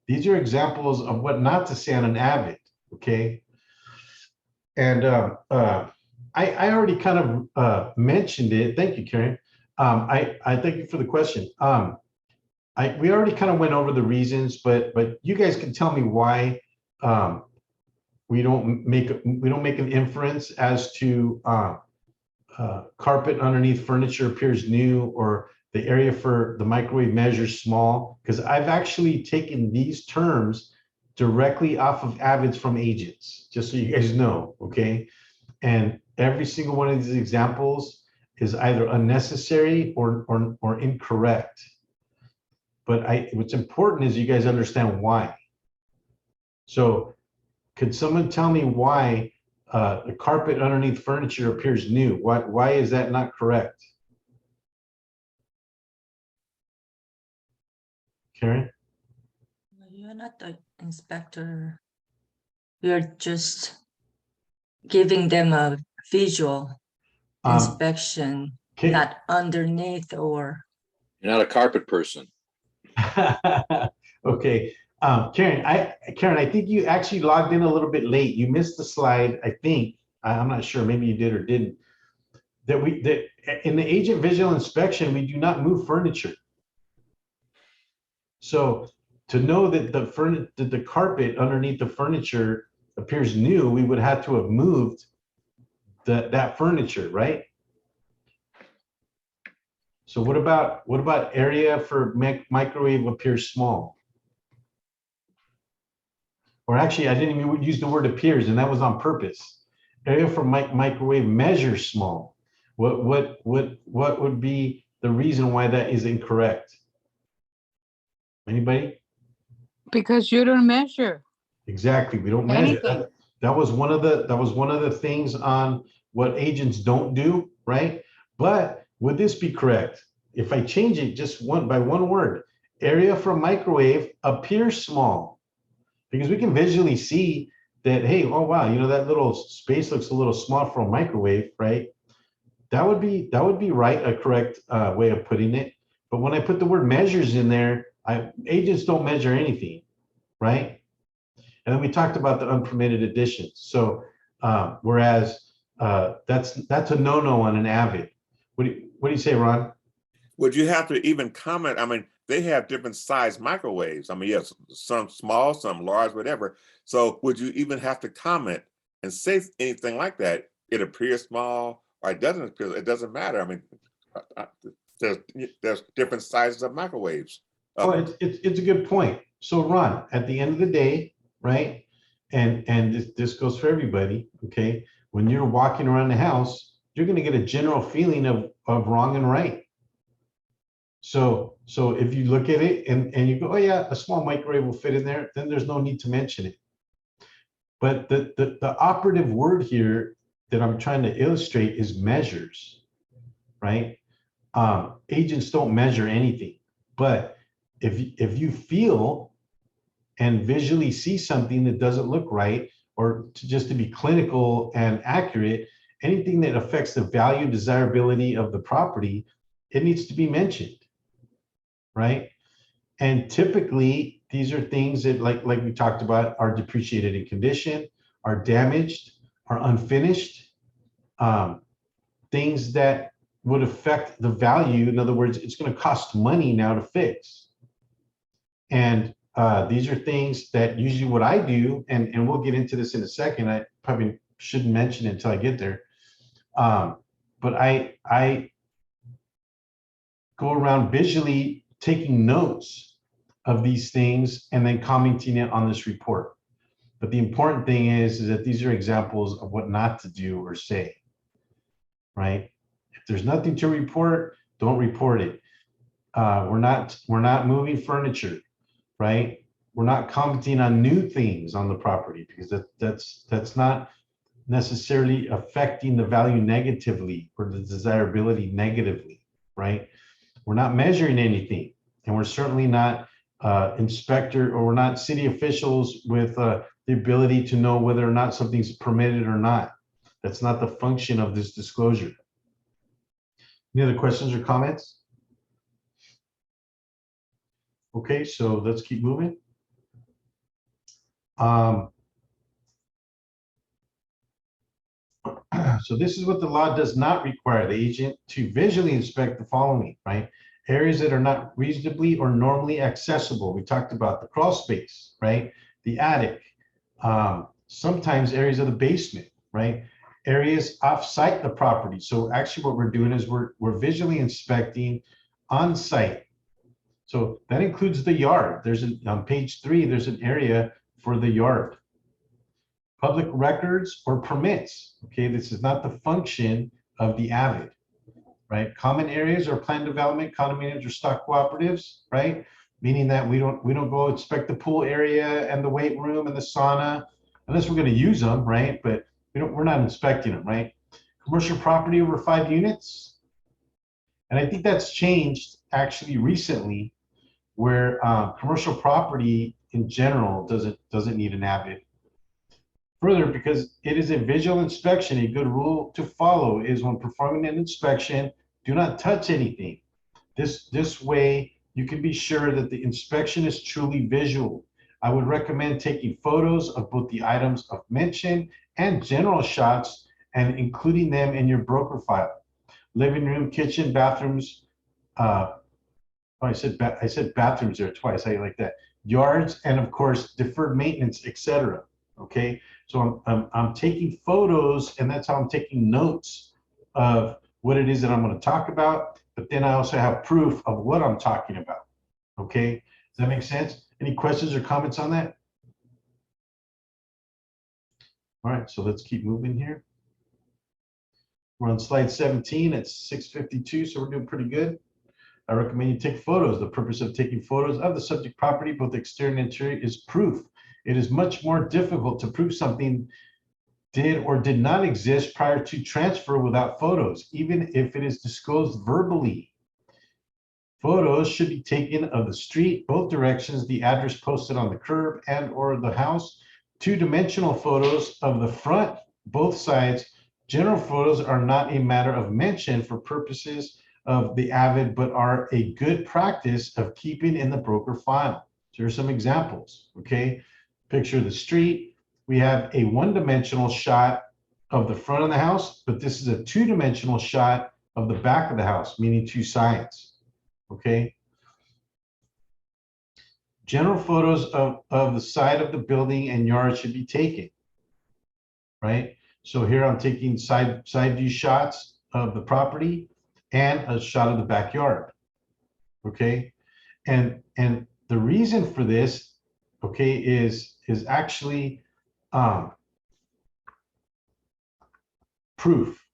these are examples of what not to say on an AVID, okay? And I already kind of mentioned it. Thank you, Karen. I thank you for the question. We already kind of went over the reasons, but you guys can tell me why we don't make an inference as to carpet underneath furniture appears new, or the area for the microwave measures small, because I've actually taken these terms directly off of AVIDs from agents, just so you guys know, okay? And every single one of these examples is either unnecessary or incorrect. But what's important is you guys understand why. So could someone tell me why the carpet underneath furniture appears new? Why is that not correct? Karen? You're not the inspector. You're just giving them a visual inspection, not underneath or. You're not a carpet person. Okay, Karen, I think you actually logged in a little bit late. You missed the slide, I think. I'm not sure, maybe you did or didn't. That in the agent visual inspection, we do not move furniture. So to know that the carpet underneath the furniture appears new, we would have to have moved that furniture, right? So what about area for microwave appears small? Or actually, I didn't even use the word appears, and that was on purpose. Area for microwave measures small. What would be the reason why that is incorrect? Anybody? Because you don't measure. Exactly, we don't measure. Anything. That was one of the things on what agents don't do, right? But would this be correct? If I change it just by one word, area for a microwave appears small because we can visually see that, hey, oh wow, you know, that little space looks a little small for a microwave, right? That would be right, a correct way of putting it. But when I put the word measures in there, agents don't measure anything, right? And then we talked about the unpermitted additions. So whereas that's a no-no on an AVID. What do you say, Ron? Would you have to even comment? I mean, they have different size microwaves. I mean, yes, some small, some large, whatever. So would you even have to comment and say anything like that? It appears small or it doesn't appear, it doesn't matter. I mean, there's different sizes of microwaves. Well, it's a good point. So Ron, at the end of the day, right? And this goes for everybody, okay? When you're walking around the house, you're gonna get a general feeling of wrong and right. So if you look at it and you go, oh yeah, a small microwave will fit in there, then there's no need to mention it. But the operative word here that I'm trying to illustrate is measures, right? Agents don't measure anything, but if you feel and visually see something that doesn't look right, or just to be clinical and accurate, anything that affects the value and desirability of the property, it needs to be mentioned, right? And typically, these are things that, like we talked about, are depreciated in condition, are damaged, are unfinished, things that would affect the value. In other words, it's going to cost money now to fix. And these are things that usually what I do, and we'll get into this in a second. I probably shouldn't mention it until I get there. But I go around visually taking notes of these things and then commenting it on this report. But the important thing is that these are examples of what not to do or say, right? If there's nothing to report, don't report it. We're not moving furniture, right? We're not commenting on new things on the property because that's not necessarily affecting the value negatively or the desirability negatively, right? We're not measuring anything, and we're certainly not inspector, or we're not city officials with the ability to know whether or not something's permitted or not. That's not the function of this disclosure. Any other questions or comments? Okay, so let's keep moving. So this is what the law does not require the agent to visually inspect the following, right? Areas that are not reasonably or normally accessible. We talked about the crawl space, right? The attic, sometimes areas of the basement, right? Areas off-site the property. So actually what we're doing is we're visually inspecting on-site. So that includes the yard. There's on page 3, there's an area for the yard. Public records or permits. Okay, this is not the function of the AVID, right? Common areas or planned development, condominiums or stock cooperatives, right? Meaning that we don't go inspect the pool area and the weight room and the sauna, unless we're going to use them, right? But we're not inspecting them, right? Commercial property over 5 units. And I think that's changed actually recently, where commercial property in general doesn't need an AVID. Further, because it is a visual inspection, a good rule to follow is when performing an inspection, do not touch anything. This way, you can be sure that the inspection is truly visual. I would recommend taking photos of both the items of mention and general shots and including them in your broker file. Living room, kitchen, bathrooms. I said bathrooms there twice. I like that. Yards, and of course, deferred maintenance, etc. Okay, so I'm taking photos, and that's how I'm taking notes of what it is that I'm going to talk about. But then I also have proof of what I'm talking about. Okay, does that make sense? Any questions or comments on that? All right, so let's keep moving here. We're on slide 17 at 6:52, so we're doing pretty good. I recommend you take photos. The purpose of taking photos of the subject property, both exterior and interior, is proof. It is much more difficult to prove something did or did not exist prior to transfer without photos, even if it is disclosed verbally. Photos should be taken of the street, both directions, the address posted on the curb and or the house. Two-dimensional photos of the front, both sides. General photos are not a matter of mention for purposes of the AVID, but are a good practice of keeping in the broker file. So here's some examples, okay? Picture of the street. We have a one-dimensional shot of the front of the house, but this is a two-dimensional shot of the back of the house, meaning two sides, okay? General photos of the side of the building and yard should be taken, right? So here I'm taking side view shots of the property and a shot of the backyard, okay? And the reason for this, okay, is actually proof.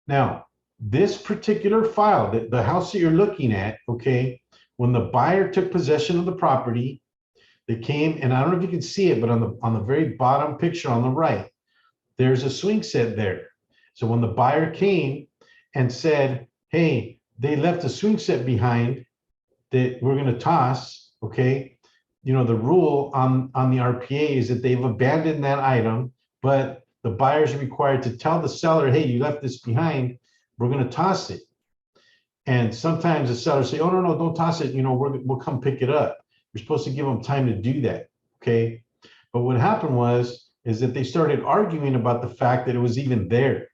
Now, this particular file, the house that you're looking at, okay, when the buyer took possession of the property, they came, and I don't know if you can see it, but on the very bottom picture on the right, there's a swing set there. So when the buyer came and said, hey, they left a swing set behind that we're going to toss, okay, you know, the rule on the RPA is that they've abandoned that item, but the buyers are required to tell the seller, hey, you left this behind, we're going to toss it. And sometimes the sellers say, oh, no, don't toss it. You know, we'll come pick it up. You're supposed to give them time to do that. Okay. But what happened is that they started arguing about the fact that it was even there.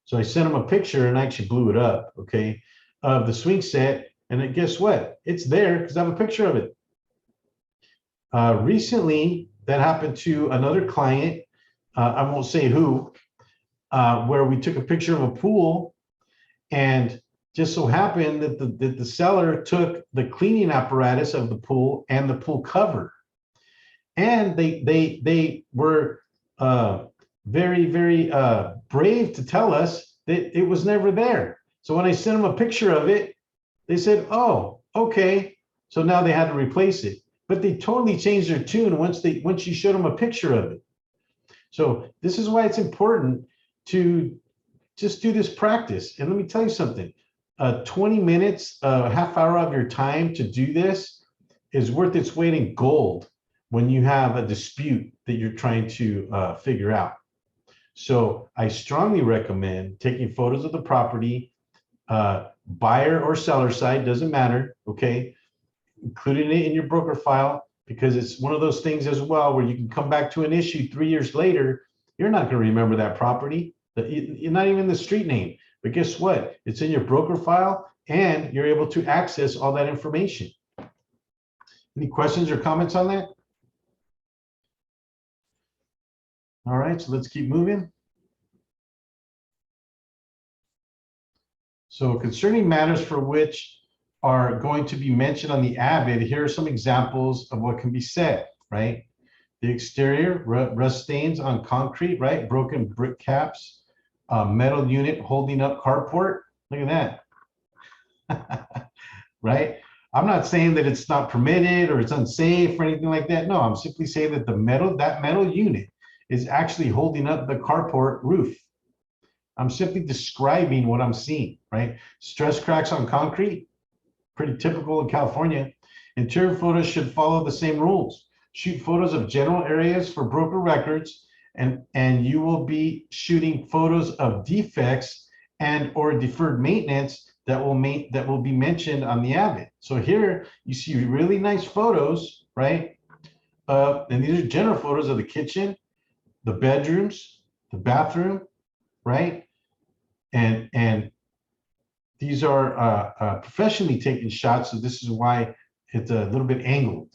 So I sent them a picture and I actually blew it up. Okay. Of the swing set. And then guess what? It's there because I have a picture of it. Recently, that happened to another client. I won't say who, where we took a picture of a pool, and just so happened that the seller took the cleaning apparatus of the pool and the pool cover, and they were very, very brave to tell us that it was never there. So when I sent them a picture of it, they said, oh, okay. So now they had to replace it, but they totally changed their tune once you showed them a picture of it. So this is why it's important to just do this practice. And let me tell you something, 20 minutes, a half hour of your time to do this is worth its weight in gold when you have a dispute that you're trying to figure out. So I strongly recommend taking photos of the property, buyer or seller side, doesn't matter, okay? Including it in your broker file, because it's one of those things as well where you can come back to an issue 3 years later, you're not gonna remember that property. You're not even the street name, but guess what? It's in your broker file and you're able to access all that information. Any questions or comments on that? All right, so let's keep moving. So concerning matters for which are going to be mentioned on the AVID, here are some examples of what can be said, right? The exterior, rust stains on concrete, right? Broken brick caps, metal unit holding up carport. Look at that, right? I'm not saying that it's not permitted or it's unsafe or anything like that. No, I'm simply saying that that metal unit is actually holding up the carport roof. I'm simply describing what I'm seeing, right? Stress cracks on concrete, pretty typical in California. Interior photos should follow the same rules. Shoot photos of general areas for broker records, and you will be shooting photos of defects and or deferred maintenance that will be mentioned on the AVID. So here you see really nice photos, right? And these are general photos of the kitchen, the bedrooms, the bathroom, right? And these are professionally taken shots, so this is why it's a little bit angled.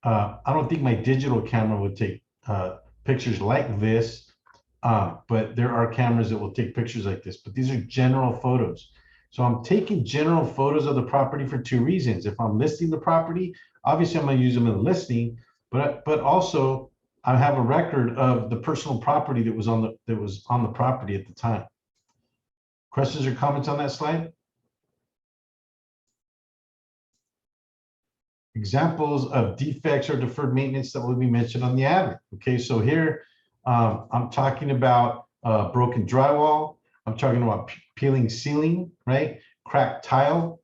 I don't think my digital camera would take pictures like this, but there are cameras that will take pictures like this, but these are general photos. So I'm taking general photos of the property for two reasons. If I'm listing the property, obviously I'm gonna use them in the listing, but also I have a record of the personal property that was on the property at the time. Questions or comments on that slide? Examples of defects or deferred maintenance that will be mentioned on the AVID. Okay, so here I'm talking about broken drywall. I'm talking about peeling ceiling, right? Cracked tile,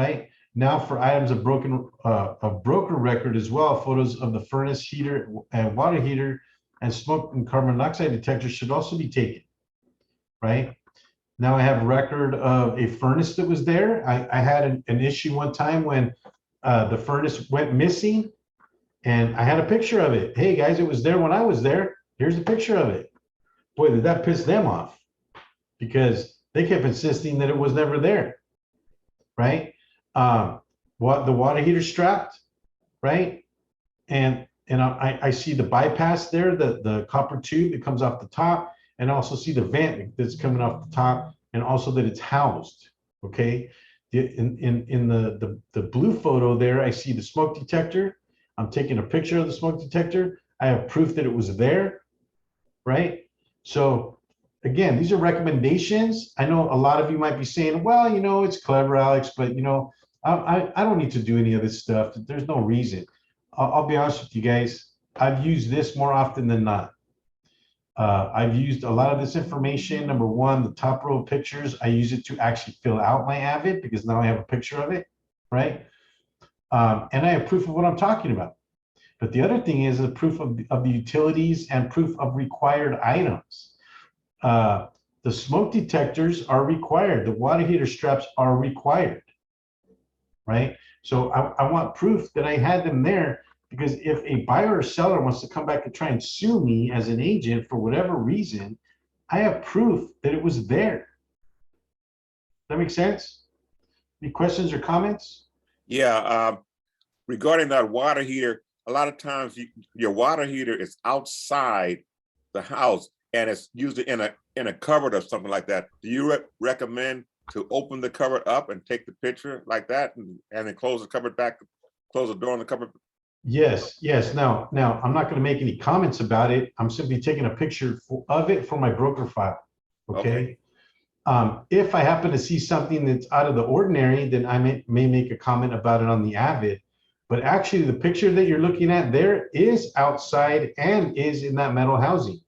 right? Now for items of broker record as well, photos of the furnace, heater, and water heater, and smoke and carbon monoxide detectors should also be taken, right? Now I have record of a furnace that was there. I had an issue one time when the furnace went missing, and I had a picture of it. Hey guys, it was there when I was there. Here's a picture of it. Boy, did that piss them off, because they kept insisting that it was never there, right? What the water heater strapped, right? And I see the bypass there, the copper tube that comes off the top, and also see the vent that's coming off the top, and also that it's housed. Okay, in the blue photo there, I see the smoke detector. I'm taking a picture of the smoke detector. I have proof that it was there, right? So again, these are recommendations. I know a lot of you might be saying, well, you know, it's clever, Alex, but you know, I don't need to do any of this stuff. There's no reason. I'll be honest with you guys. I've used this more often than not. I've used a lot of this information. Number one, the top row of pictures, I use it to actually fill out my AVID, because now I have a picture of it, right? And I have proof of what I'm talking about. But the other thing is the proof of the utilities and proof of required items. The smoke detectors are required. The water heater straps are required, right? So I want proof that I had them there, because if a buyer or seller wants to come back and try and sue me as an agent for whatever reason, I have proof that it was there. That makes sense? Any questions or comments? Yeah, regarding that water heater, a lot of times your water heater is outside the house and it's usually in a cupboard or something like that. Do you recommend to open the cupboard up and take the picture like that, and then close the cupboard back, close the door on the cupboard? Yes, yes. Now I'm not going to make any comments about it. I'm simply taking a picture of it for my broker file. Okay. If I happen to see something that's out of the ordinary, then I may make a comment about it on the AVID. But actually, the picture that you're looking at there is outside and is in that metal housing.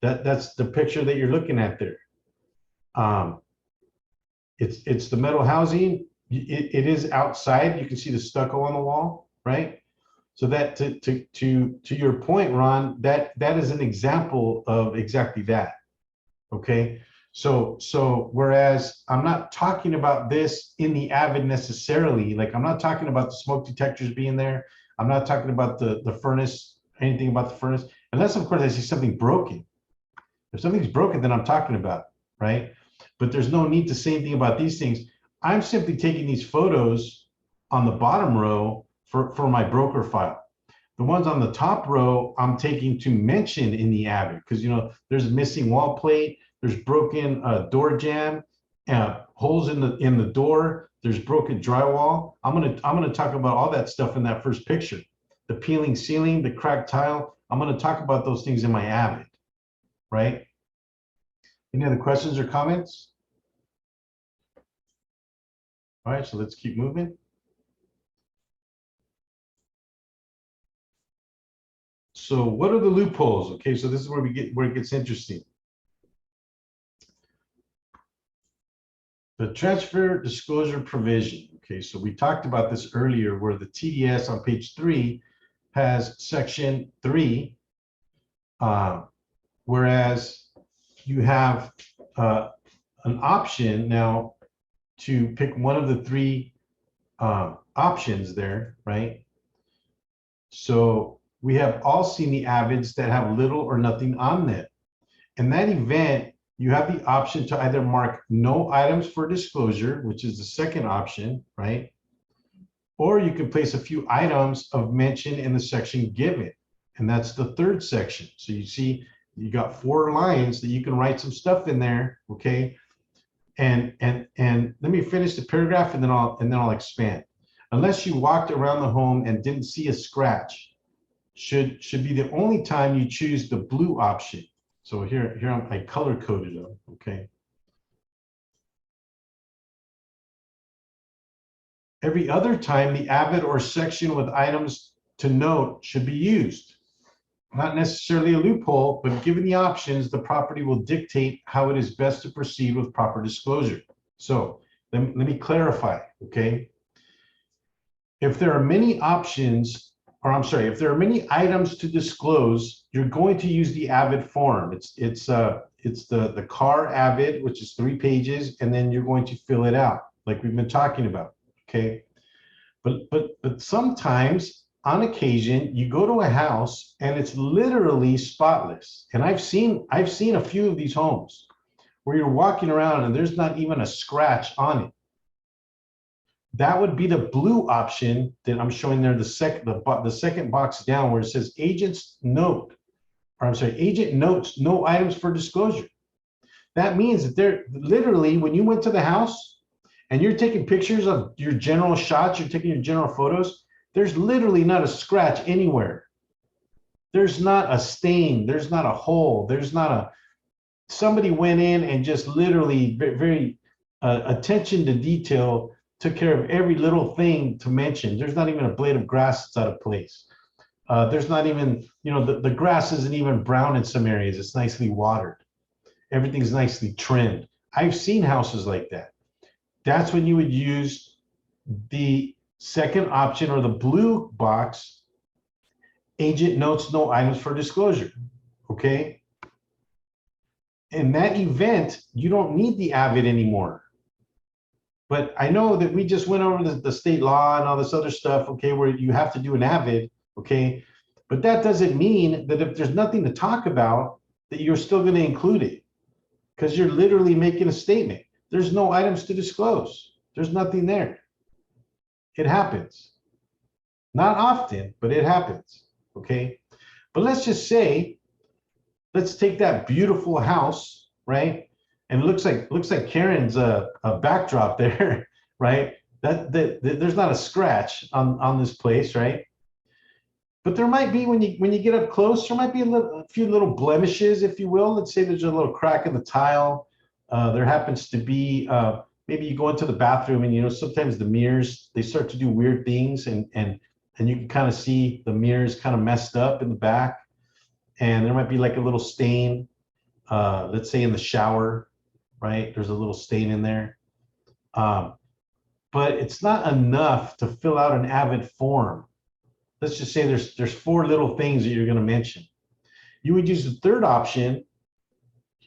That's the picture that you're looking at there. It's the metal housing. It is outside. You can see the stucco on the wall, right? So that to your point, Ron, that is an example of exactly that. Okay. So whereas I'm not talking about this in the AVID necessarily, like I'm not talking about the smoke detectors being there. I'm not talking about the furnace, anything about the furnace, unless of course I see something broken. If something's broken, then I'm talking about it, right? But there's no need to say anything about these things. I'm simply taking these photos on the bottom row for my broker file. The ones on the top row, I'm taking to mention in the AVID, because you know there's a missing wall plate, there's broken door jamb, holes in the door, there's broken drywall. I'm gonna talk about all that stuff in that first picture. The peeling ceiling, the cracked tile. I'm gonna talk about those things in my AVID, right? Any other questions or comments? All right, so let's keep moving. So what are the loopholes? Okay, so this is where it gets interesting. The transfer disclosure provision. Okay, so we talked about this earlier, where the TDS on page 3 has section 3, whereas you have an option now to pick one of the 3 options there, right? So we have all seen the AVIDs that have little or nothing on them. In that event, you have the option to either mark no items for disclosure, which is the second option, right? Or you can place a few items of mention in the section given, and that's the third section. So you see, you got 4 lines that you can write some stuff in there, okay? And let me finish the paragraph, and then I'll expand. Unless you walked around the home and didn't see a scratch, should be the only time you choose the blue option. So here I color coded them, okay? Every other time, the AVID or section with items to note should be used. Not necessarily a loophole, but given the options, the property will dictate how it is best to proceed with proper disclosure. So let me clarify, okay? If there are many options, or I'm sorry, if there are many items to disclose, you're going to use the AVID form. It's the car AVID, which is 3 pages, and then you're going to fill it out like we've been talking about, okay? But sometimes, on occasion, you go to a house and it's literally spotless. And I've seen a few of these homes where you're walking around and there's not even a scratch on it. That would be the blue option that I'm showing there, the second box down where it says agent notes no items for disclosure. That means that they're literally, when you went to the house and you're taking pictures of your general shots, you're taking your general photos, there's literally not a scratch anywhere. There's not a stain, there's not a hole, there's not a, somebody went in and just literally very attention to detail, took care of every little thing to mention. There's not even a blade of grass that's out of place. There's not even, the grass isn't even brown in some areas. It's nicely watered. Everything's nicely trimmed. I've seen houses like that. That's when you would use the second option, or the blue box, agent notes no items for disclosure, okay? In that event, you don't need the AVID anymore. But I know that we just went over the state law and all this other stuff, okay, where you have to do an AVID, okay? But that doesn't mean that if there's nothing to talk about, that you're still going to include it, because you're literally making a statement. There's no items to disclose. There's nothing there. It happens. Not often, but it happens, okay? But let's just say, let's take that beautiful house, right? And it looks like Karen's a backdrop there, right? That there's not a scratch on this place, right? But there might be, when you get up close, there might be a few little blemishes, if you will. Let's say there's a little crack in the tile. There happens to be, maybe you go into the bathroom and sometimes the mirrors, they start to do weird things, and you can kind of see the mirrors kind of messed up in the back. And there might be like a little stain, let's say in the shower, right? There's a little stain in there. But it's not enough to fill out an AVID form. Let's just say there's 4 little things that you're going to mention. You would use the third option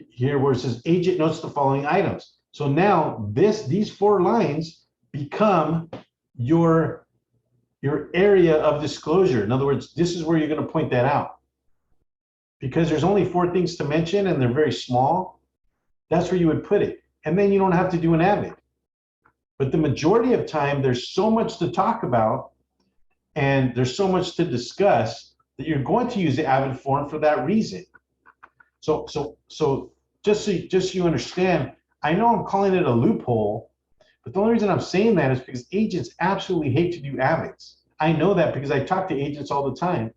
here where it says agent notes the following items. So now these 4 lines become your area of disclosure. In other words, this is where you're going to point that out. Because there's only 4 things to mention and they're very small, that's where you would put it. And then you don't have to do an AVID. But the majority of time, there's so much to talk about and there's so much to discuss that you're going to use the AVID form for that reason. So just so you understand, I know I'm calling it a loophole, but the only reason I'm saying that is because agents absolutely hate to do AVIDs. I know that because I talk to agents all the time,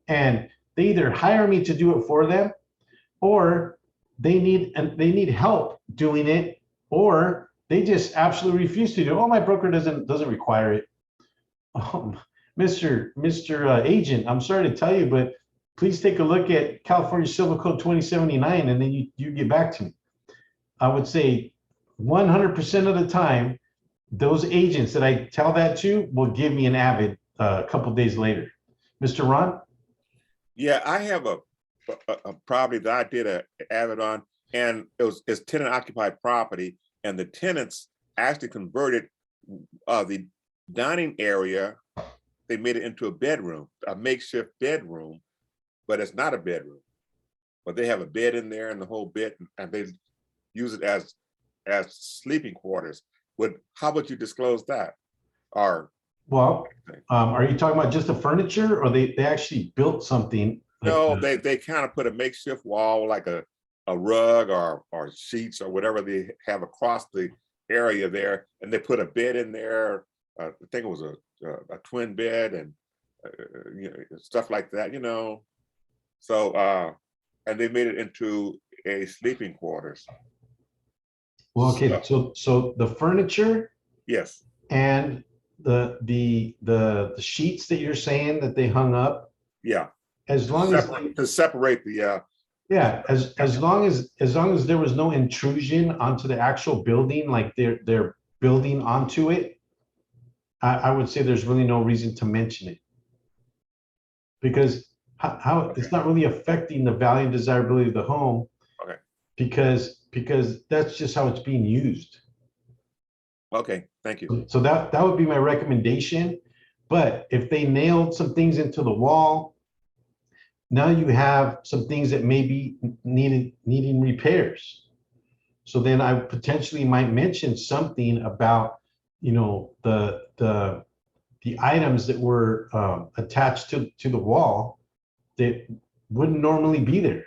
and they either hire me to do it for them, or they need help doing it, or they just absolutely refuse to do it. Oh, my broker doesn't require it. Mr. Agent, I'm sorry to tell you, but please take a look at California Civil Code 2079, and then you get back to me. I would say 100% of the time, those agents that I tell that to will give me an AVID a couple days later. Mr. Ron? Yeah, I have a property that I did an AVID on, and it's tenant occupied property, and the tenants actually converted the dining area. They made it into a bedroom, a makeshift bedroom, but it's not a bedroom. But they have a bed in there and the whole bed, and they use it as sleeping quarters. How would you disclose that? Or Well, are you talking about just the furniture, or they actually built something? no, they kind of put a makeshift wall, like a rug or sheets or whatever they have across the area there, and they put a bed in there. I think it was a twin bed and stuff like that, So and they made it into a sleeping quarters. Well, okay, so the furniture, yes, and the sheets that you're saying that they hung up, yeah, as long as to separate the yeah, as long as there was no intrusion onto the actual building, like their building onto it, I would say there's really no reason to mention it. Because how it's not really affecting the value and desirability of the home. Okay. Because that's just how it's being used. Okay, thank you. So that would be my recommendation. But if they nailed some things into the wall, now you have some things that may be needing repairs. So then I potentially might mention something about, you know, the items that were attached to the wall that wouldn't normally be there.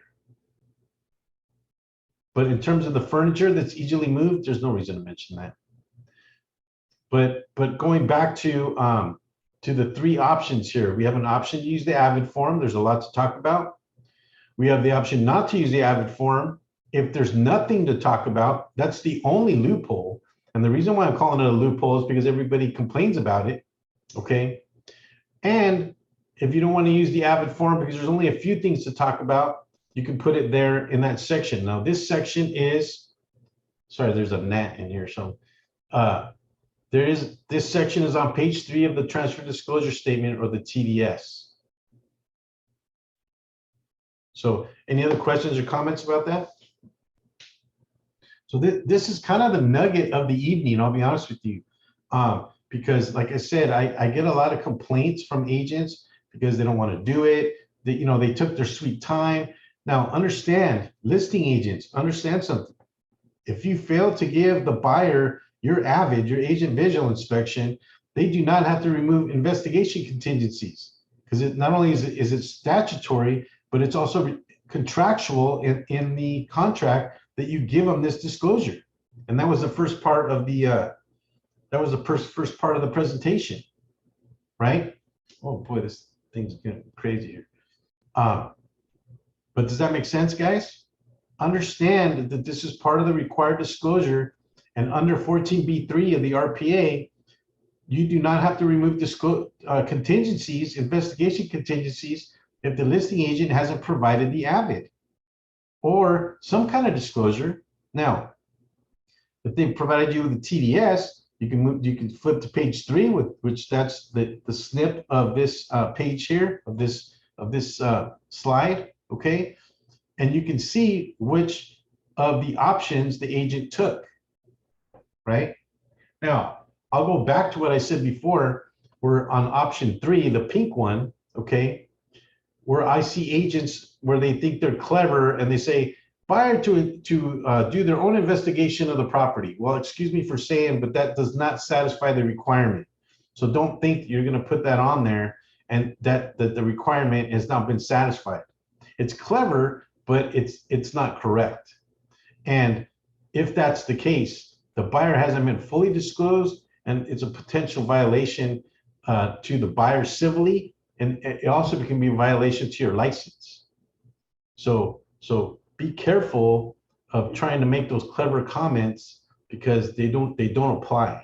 But in terms of the furniture that's easily moved, there's no reason to mention that. But going back to the three options here, we have an option to use the AVID form. There's a lot to talk about. We have the option not to use the AVID form. If there's nothing to talk about, that's the only loophole. And the reason why I'm calling it a loophole is because everybody complains about it, okay? And if you don't want to use the AVID form because there's only a few things to talk about, you can put it there in that section. Now this section is, sorry, there's a gnat in here. So this section is on page 3 of the transfer disclosure statement, or the TDS. So any other questions or comments about that? So this is kind of the nugget of the evening, I'll be honest with you. Because like I said, I get a lot of complaints from agents because they don't want to do it. That, you know, they took their sweet time. Now understand, listing agents, understand something. If you fail to give the buyer your AVID, your agent visual inspection, they do not have to remove investigation contingencies, because it not only is it statutory, but it's also contractual in the contract that you give them this disclosure. And that was the first part of the first part of the presentation, right? Oh boy, this thing's getting crazy here. But does that make sense, guys? Understand that this is part of the required disclosure, and under 14B3 of the RPA, you do not have to remove contingencies, investigation contingencies, if the listing agent hasn't provided the AVID or some kind of disclosure. Now, if they provided you with the TDS, you can flip to page 3, which that's the snip of this page here, of this slide, okay? And you can see which of the options the agent took, right? Now, I'll go back to what I said before. We're on option 3, the pink one, okay? Where I see agents where they think they're clever and they say, buyer to do their own investigation of the property. Well, excuse me for saying, but that does not satisfy the requirement. So don't think you're going to put that on there and that the requirement has not been satisfied. It's clever, but it's not correct. And if that's the case, the buyer hasn't been fully disclosed, and it's a potential violation to the buyer civilly, and it also can be a violation to your license. So be careful of trying to make those clever comments, because they don't apply.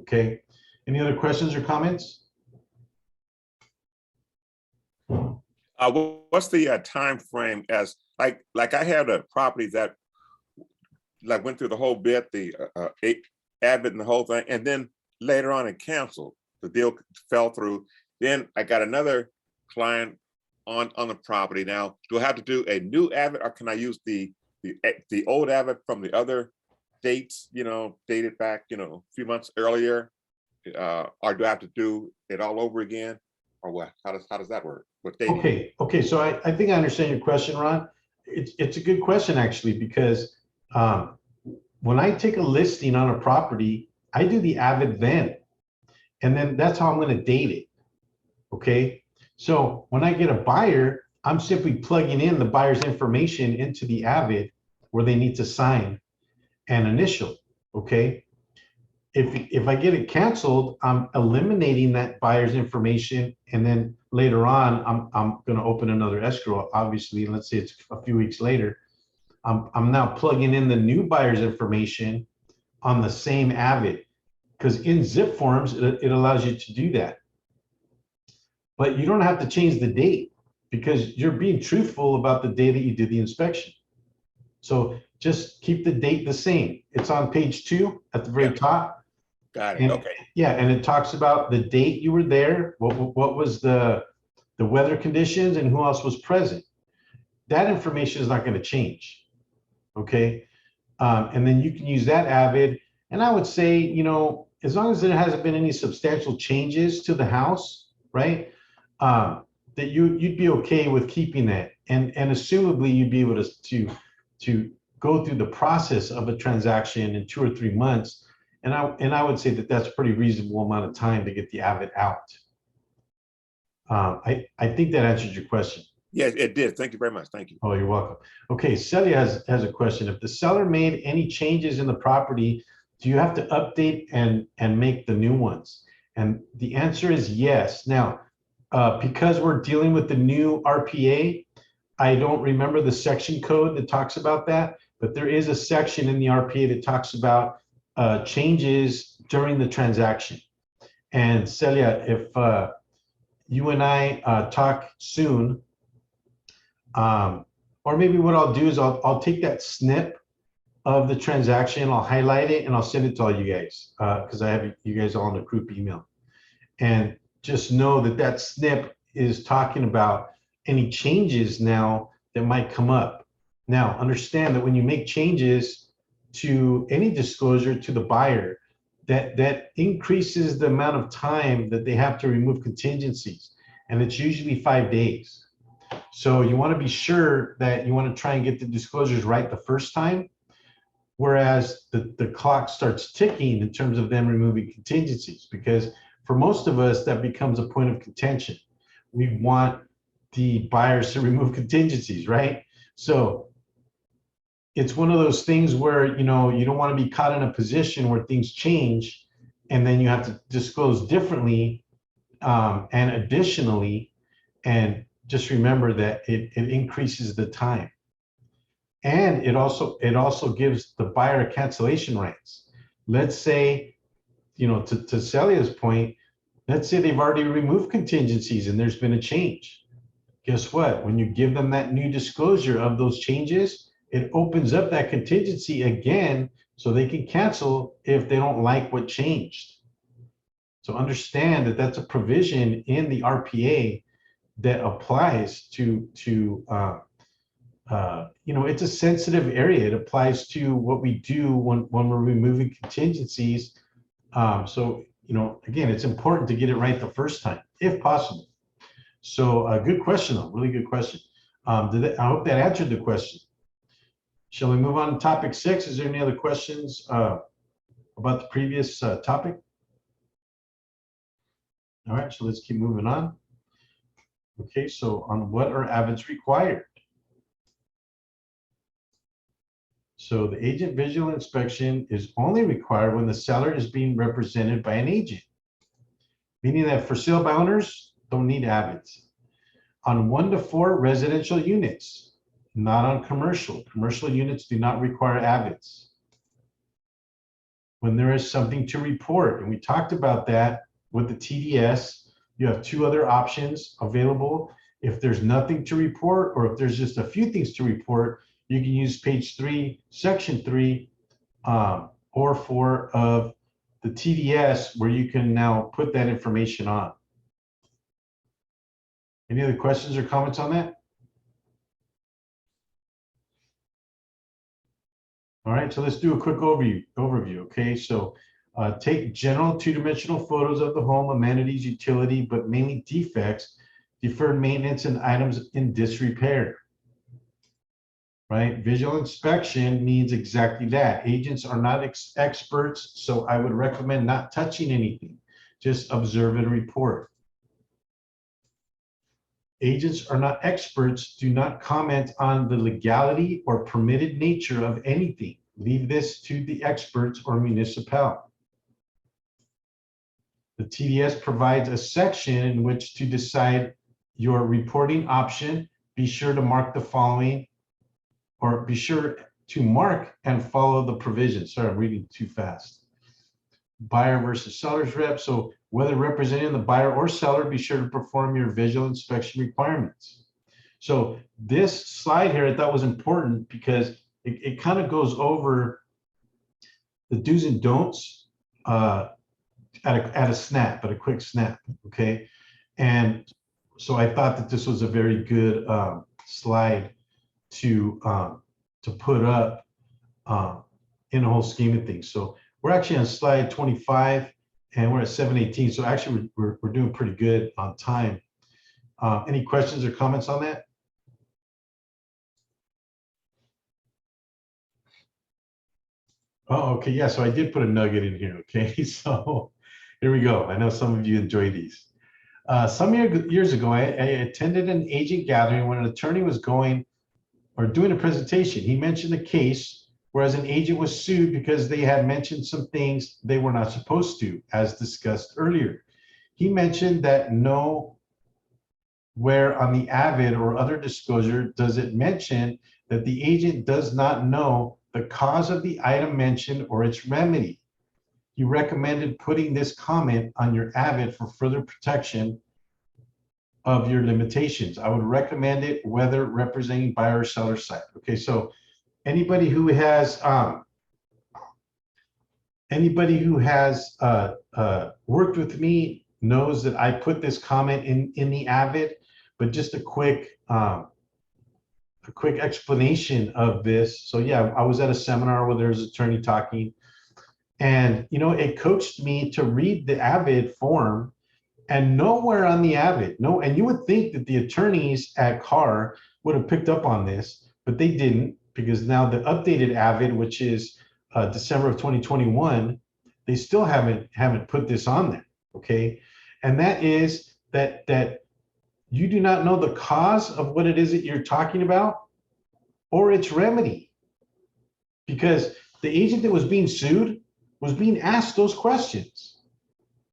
Okay. Any other questions or comments? What's the time frame? As like I had a property that like went through the whole bit, the AVID and the whole thing, and then later on it canceled. The deal fell through. Then I got another client on the property. Now, do I have to do a new AVID, or can I use the old AVID from the other dates, you know, dated back, you know, a few months earlier? Or do I have to do it all over again, or what? How does that work? What date? Okay. So I think I understand your question, Ron. It's a good question, actually, because when I take a listing on a property, I do the AVID then, and then that's how I'm going to date it. Okay. So when I get a buyer, I'm simply plugging in the buyer's information into the AVID where they need to sign and initial. Okay. If I get it canceled, I'm eliminating that buyer's information, and then later on, I'm going to open another escrow. Obviously, let's say it's a few weeks later. I'm now plugging in the new buyer's information on the same AVID, because in zip forms it allows you to do that. But you don't have to change the date, because you're being truthful about the day that you did the inspection. So just keep the date the same. It's on page 2 at the very top. Got it. And, Okay. yeah, and it talks about the date you were there, what was the weather conditions, and who else was present. That information is not going to change. Okay. And then you can use that AVID. And I would say, you know, as long as there hasn't been any substantial changes to the house, right? That you'd be okay with keeping that. And assumably you'd be able to go through the process of a transaction in 2 or 3 months. And I would say that that's a pretty reasonable amount of time to get the AVID out. I think that answered your question. Yes, it did. Thank you very much. Thank you. Oh, you're welcome. Okay, Celia has a question. If the seller made any changes in the property, do you have to update and make the new ones? And the answer is yes. Now, because we're dealing with the new RPA, I don't remember the section code that talks about that, but there is a section in the RPA that talks about changes during the transaction. And Celia, if you and I talk soon, or maybe what I'll do is I'll take that snip of the transaction, I'll highlight it, and I'll send it to all you guys because I have you guys all in a group email. And just know that that snip is talking about any changes now that might come up. Now, understand that when you make changes to any disclosure to the buyer, that increases the amount of time that they have to remove contingencies, and it's usually 5 days. So you want to be sure that you want to try and get the disclosures right the first time, whereas the clock starts ticking in terms of them removing contingencies, because for most of us, that becomes a point of contention. We want the buyers to remove contingencies, right? So it's one of those things where, you know, you don't want to be caught in a position where things change and then you have to disclose differently and additionally, and just remember that it increases the time. And it also gives the buyer cancellation rights. Let's say, you know, to Celia's point, let's say they've already removed contingencies and there's been a change. Guess what? When you give them that new disclosure of those changes, it opens up that contingency again so they can cancel if they don't like what changed. So understand that that's a provision in the RPA that applies to you know, it's a sensitive area. It applies to what we do when we're removing contingencies. So, you know, again, it's important to get it right the first time, if possible. So good question, though, really good question. I hope that answered the question. Shall we move on to topic 6? Is there any other questions about the previous topic? All right, so let's keep moving on. Okay, so on what are AVIDs required? So the agent visual inspection is only required when the seller is being represented by an agent, meaning that for sale by owners, don't need AVIDs. On 1 to 4 residential units, not on commercial. Commercial units do not require AVIDs. When there is something to report, and we talked about that with the TDS, you have 2 other options available. If there's nothing to report, or if there's just a few things to report, you can use page 3, section 3, or 4 of the TDS, where you can now put that information on. Any other questions or comments on that? All right, so let's do a quick overview. Okay, so take general 2-dimensional photos of the home, amenities, utility, but mainly defects, deferred maintenance, and items in disrepair. Right? Visual inspection means exactly that. Agents are not experts, so I would recommend not touching anything. Just observe and report. Agents are not experts. Do not comment on the legality or permitted nature of anything. Leave this to the experts or municipal. The TDS provides a section in which to decide your reporting option. Be sure to mark the following, or be sure to mark and follow the provisions. Sorry, I'm reading too fast. Buyer versus seller's rep. So whether representing the buyer or seller, be sure to perform your visual inspection requirements. So this slide here I thought was important because it kind of goes over the do's and don'ts at a snap, at a quick snap, okay? And so I thought that this was a very good slide to put up in the whole scheme of things. So we're actually on slide 25 and we're at 7:18. So actually we're doing pretty good on time. Any questions or comments on that? Oh, okay. Yeah. So I did put a nugget in here. Okay. So here we go. I know some of you enjoy these. Some years ago, I attended an agent gathering when an attorney was going or doing a presentation. He mentioned a case whereas an agent was sued because they had mentioned some things they were not supposed to, as discussed earlier. He mentioned that nowhere on the AVID or other disclosure does it mention that the agent does not know the cause of the item mentioned or its remedy. He recommended putting this comment on your AVID for further protection of your limitations. I would recommend it whether representing buyer or seller side. Okay, so anybody who has worked with me knows that I put this comment in the AVID, but just a quick explanation of this. So yeah, I was at a seminar where there's an attorney talking, and it coached me to read the AVID form, and nowhere on the AVID, and you would think that the attorneys at CAR would have picked up on this, but they didn't, because now the updated AVID, which is December of 2021, they still haven't put this on there, okay? And that is that you do not know the cause of what it is that you're talking about or its remedy, because the agent that was being sued was being asked those questions.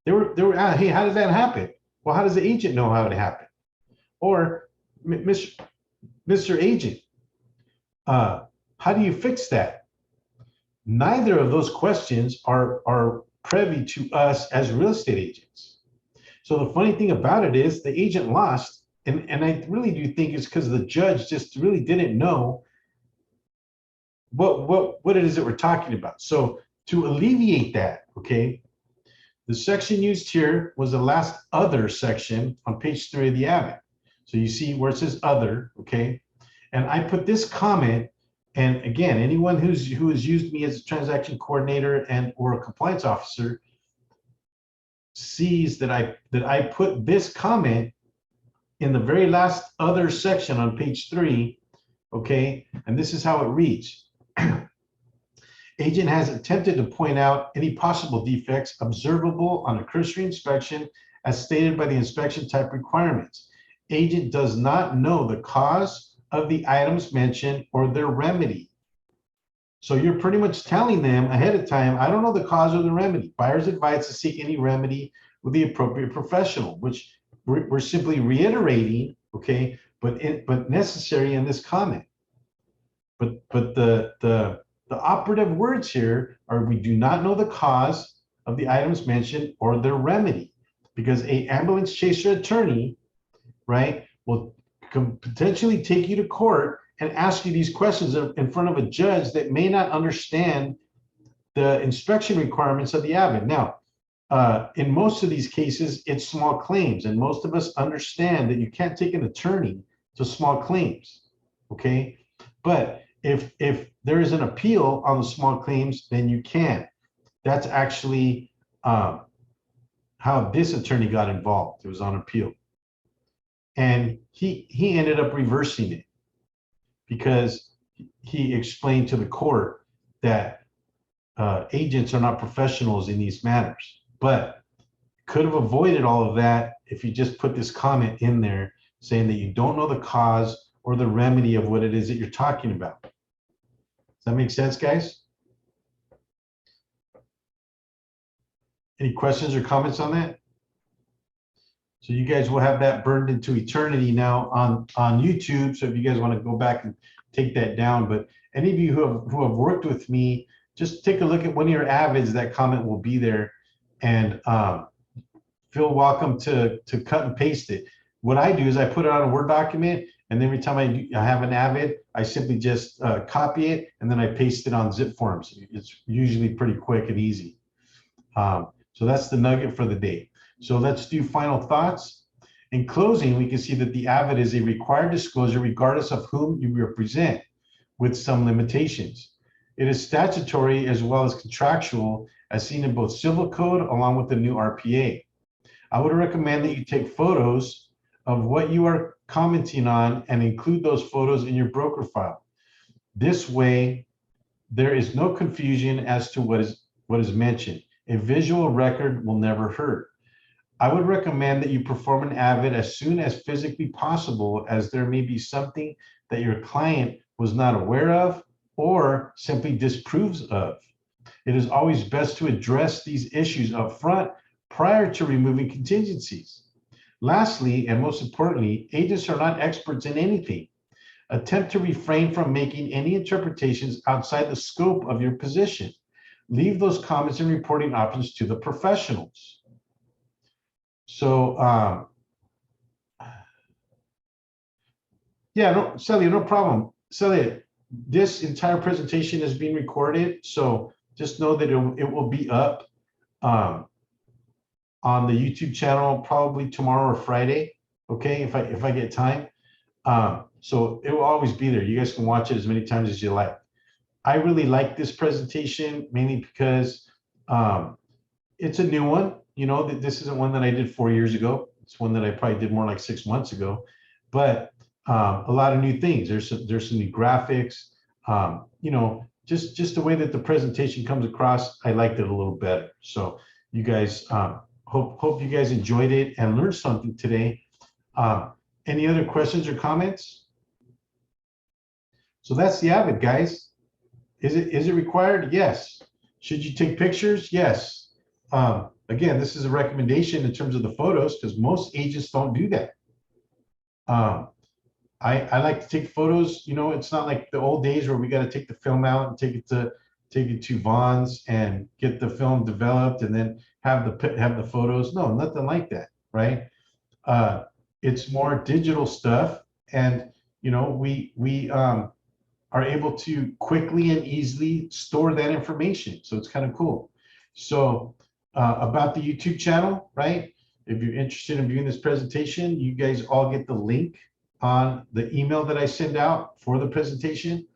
They were hey, how did that happen? Well, how does the agent know how it happened? Or Mr. Agent, how do you fix that? Neither of those questions are privy to us as real estate agents. So the funny thing about it is the agent lost, and I really do think it's because the judge just really didn't know what it is that we're talking about. So to alleviate that, okay, the section used here was the last other section on page 3 of the AVID. So you see where it says other, okay? And I put this comment, and again, anyone who has used me as a transaction coordinator and or a compliance officer sees that I put this comment in the very last other section on page 3, okay? And this is how it reads. Agent has attempted to point out any possible defects observable on a cursory inspection as stated by the inspection type requirements. Agent does not know the cause of the items mentioned or their remedy. So you're pretty much telling them ahead of time, I don't know the cause or the remedy. Buyer's advised to seek any remedy with the appropriate professional, which we're simply reiterating, okay, but necessary in this comment. But the operative words here are we do not know the cause of the items mentioned or their remedy, because a ambulance chaser attorney, right, will potentially take you to court and ask you these questions in front of a judge that may not understand the inspection requirements of the AVID. Now, in most of these cases, it's small claims, and most of us understand that you can't take an attorney to small claims, okay? But if there is an appeal on the small claims, then you can. That's actually how this attorney got involved. It was on appeal. And he ended up reversing it because he explained to the court that agents are not professionals in these matters. But could have avoided all of that if you just put this comment in there saying that you don't know the cause or the remedy of what it is that you're talking about. Does that make sense, guys? Any questions or comments on that? So you guys will have that burned into eternity now on YouTube. So if you guys want to go back and take that down, but any of you who have worked with me, just take a look at one of your AVIDs. That comment will be there, and feel welcome to cut and paste it. What I do is I put it on a Word document, and every time I have an AVID, I simply just copy it, and then I paste it on zip forms. It's usually pretty quick and easy. So that's the nugget for the day. So let's do final thoughts. In closing, we can see that the AVID is a required disclosure regardless of whom you represent, with some limitations. It is statutory as well as contractual, as seen in both civil code along with the new RPA. I would recommend that you take photos of what you are commenting on and include those photos in your broker file. This way, there is no confusion as to what is mentioned. A visual record will never hurt. I would recommend that you perform an AVID as soon as physically possible, as there may be something that your client was not aware of or simply disapproves of. It is always best to address these issues up front prior to removing contingencies. Lastly, and most importantly, agents are not experts in anything. Attempt to refrain from making any interpretations outside the scope of your position. Leave those comments and reporting options to the professionals. So, yeah, no, Celia, no problem. Celia, this entire presentation is being recorded, so just know that it will be up on the YouTube channel probably tomorrow or Friday, okay, if I get time. So it will always be there. You guys can watch it as many times as you like. I really like this presentation mainly because it's a new one. You know, this isn't one that I did 4 years ago. It's one that I probably did more like 6 months ago, but a lot of new things. There's some new graphics. You know, just the way that the presentation comes across, I liked it a little better. So you guys, hope you guys enjoyed it and learned something today. Any other questions or comments? So that's the AVID, guys. Is it required? Yes. Should you take pictures? Yes. Again, this is a recommendation in terms of the photos because most agents don't do that. I like to take photos. You know, it's not like the old days where we got to take the film out and take it to Vaughn's and get the film developed and then have the photos. No, nothing like that, right? It's more digital stuff, and you know, we are able to quickly and easily store that information. So it's kind of cool. So about the YouTube channel, right? If you're interested in viewing this presentation, you guys all get the link on the email that I send out for the presentation.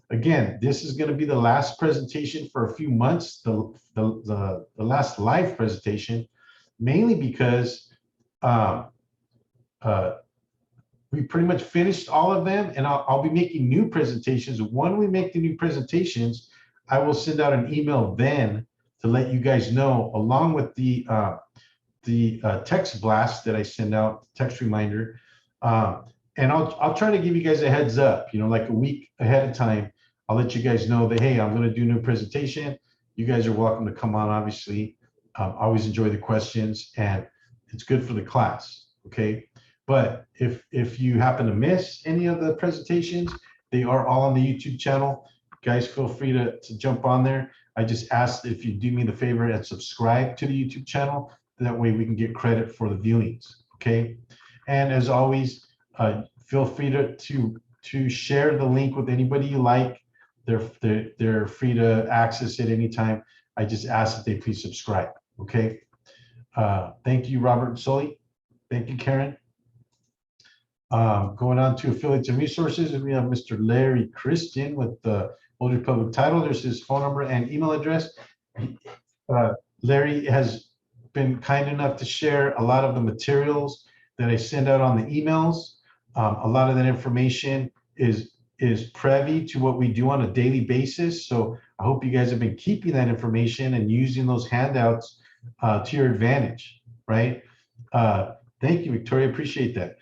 Again, this is going to be the last presentation for a few months, the last live presentation, mainly because we pretty much finished all of them, and I'll be making new presentations. When we make the new presentations, I will send out an email then to let you guys know, along with the text blast that I send out, text reminder. And I'll try to give you guys a heads up, you know, like a week ahead of time. I'll let you guys know that, hey, I'm going to do a new presentation. You guys are welcome to come on, obviously. Always enjoy the questions, and it's good for the class, okay? But if you happen to miss any of the presentations, they are all on the YouTube channel. Guys, feel free to jump on there. I just ask if you do me the favor and subscribe to the YouTube channel. That way we can get credit for the viewings, okay? And as always, feel free to share the link with anybody you like. They're free to access it anytime. I just ask that they please subscribe, okay? Thank you, Robert and Sully. Thank you, Karen. Going on to affiliates and resources, we have Mr. Larry Christian with the Old Republic title. There's his phone number and email address. Larry has been kind enough to share a lot of the materials that I send out on the emails. A lot of that information is privy to what we do on a daily basis. So I hope you guys have been keeping that information and using those handouts to your advantage, right? Thank you, Victoria. Appreciate that.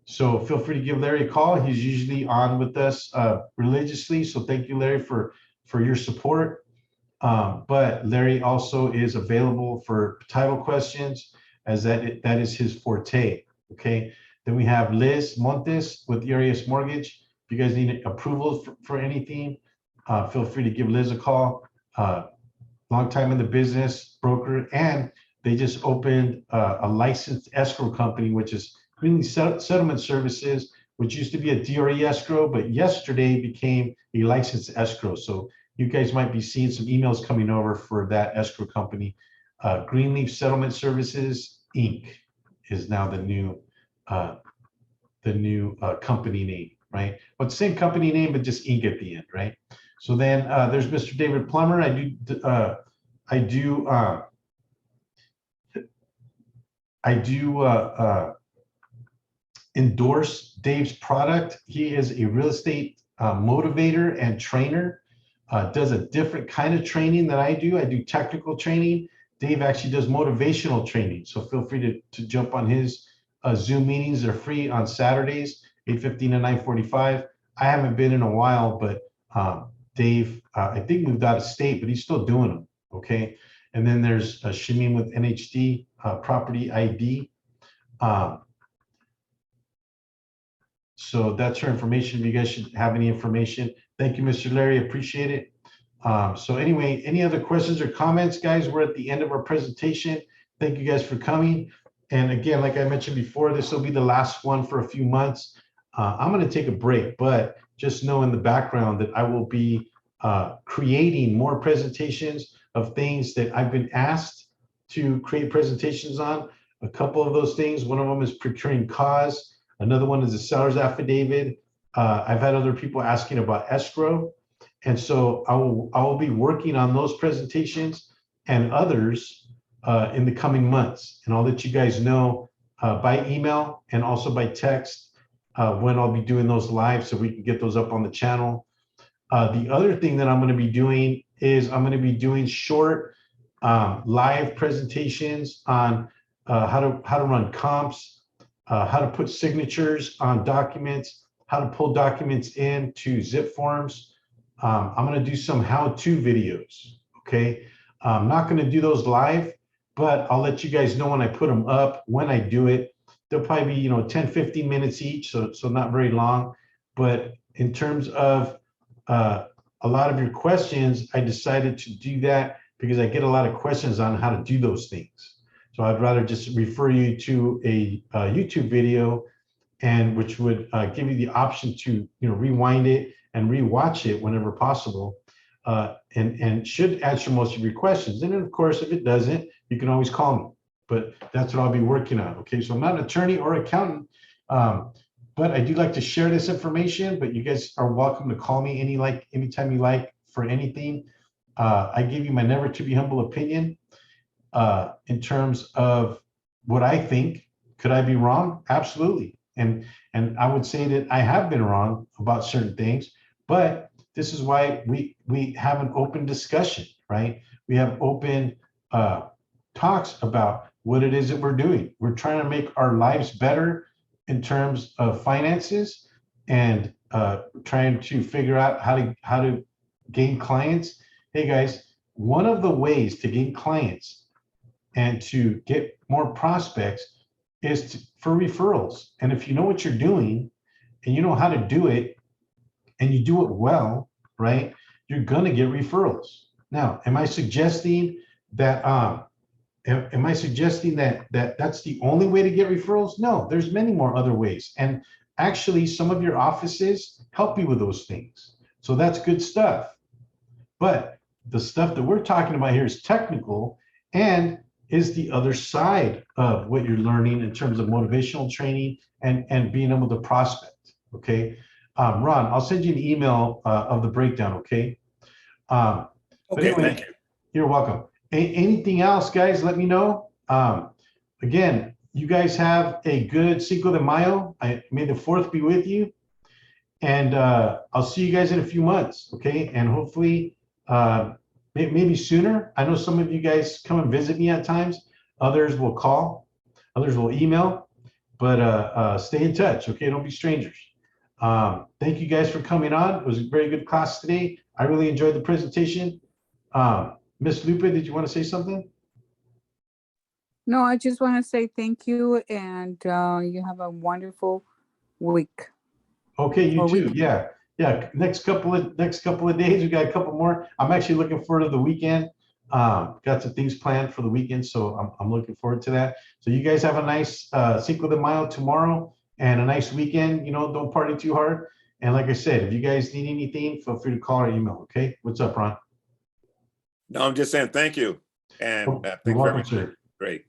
So feel free to give Larry a call. He's usually on with us religiously. So thank you, Larry, for your support. But Larry also is available for title questions, as that is his forte. Okay. Then we have Liz Montes with ERAS Mortgage. If you guys need approval for anything, feel free to give Liz a call. Long time in the business, broker, and they just opened a licensed escrow company, which is Greenlee Settlement Services, which used to be a DRE escrow, but yesterday became a licensed escrow. So you guys might be seeing some emails coming over for that escrow company Greenleaf Settlement Services, Inc. is now the new company name, right? But same company name, but just Inc. at the end, right? So then there's Mr. David Plummer. I do endorse Dave's product. He is a real estate motivator and trainer. Does a different kind of training that I do. I do technical training. Dave actually does motivational training. So feel free to jump on his Zoom meetings. They're free on Saturdays, 8:15 and 9:45. I haven't been in a while, but Dave, I think moved out of state, but he's still doing them. Okay. And then there's Shamim with NHD Property ID. So that's her information. If you guys should have any information. Thank you, Mr. Larry. Appreciate it. So anyway, any other questions or comments, guys? We're at the end of our presentation. Thank you guys for coming. And again, like I mentioned before, this will be the last one for a few months. I'm going to take a break, but just know in the background that I will be creating more presentations of things that I've been asked to create presentations on. A couple of those things, one of them is procuring cause. Another one is a seller's affidavit. I've had other people asking about escrow. And so I will be working on those presentations and others in the coming months. And I'll let you guys know by email and also by text when I'll be doing those live so we can get those up on the channel. The other thing that I'm going to be doing is I'm going to be doing short live presentations on how to run comps, how to put signatures on documents, how to pull documents into zip forms. I'm going to do some how-to videos. Okay, I'm not going to do those live, but I'll let you guys know when I put them up, when I do it. They'll probably be 10-15 minutes each, so not very long. But in terms of a lot of your questions, I decided to do that because I get a lot of questions on how to do those things. So I'd rather just refer you to a YouTube video, and which would give you the option to rewind it and rewatch it whenever possible, and should answer most of your questions. And then of course, if it doesn't, you can always call me. But that's what I'll be working on. Okay, so I'm not an attorney or accountant, but I do like to share this information. But you guys are welcome to call me anytime you like for anything. I give you my never to be humble opinion in terms of what I think. Could I be wrong? Absolutely. And I would say that I have been wrong about certain things, but this is why we have an open discussion, right? We have open talks about what it is that we're doing. We're trying to make our lives better in terms of finances and trying to figure out how to gain clients. Hey guys, one of the ways to gain clients and to get more prospects is for referrals. And if you know what you're doing and you know how to do it and you do it well, right, you're going to get referrals. Now, am I suggesting that that's the only way to get referrals? No, there's many more other ways. And actually, some of your offices help you with those things. So that's good stuff. But the stuff that we're talking about here is technical and is the other side of what you're learning in terms of motivational training and being able to prospect. Okay. Ron, I'll send you an email of the breakdown. Okay. Okay, anyway, thank you. You're welcome. Anything else, guys, let me know. Again, you guys have a good Cinco de Mayo. May the 4th be with you. And I'll see you guys in a few months, okay? And hopefully, maybe sooner. I know some of you guys come and visit me at times. Others will call. Others will email. But stay in touch, okay? Don't be strangers. Thank you guys for coming on. It was a very good class today. I really enjoyed the presentation. Miss Lupe, did you want to say something? No, I just want to say thank you, and you have a wonderful week. Okay, you Or too. week. Yeah. Next couple of days, we got a couple more. I'm actually looking forward to the weekend. Got some things planned for the weekend, so I'm looking forward to that. So you guys have a nice Cinco de Mayo tomorrow and a nice weekend. Don't party too hard. And like I said, if you guys need anything, feel free to call or email. Okay. What's up, Ron? No, I'm just saying thank you. And You're thank you very welcome, much. sir. Great.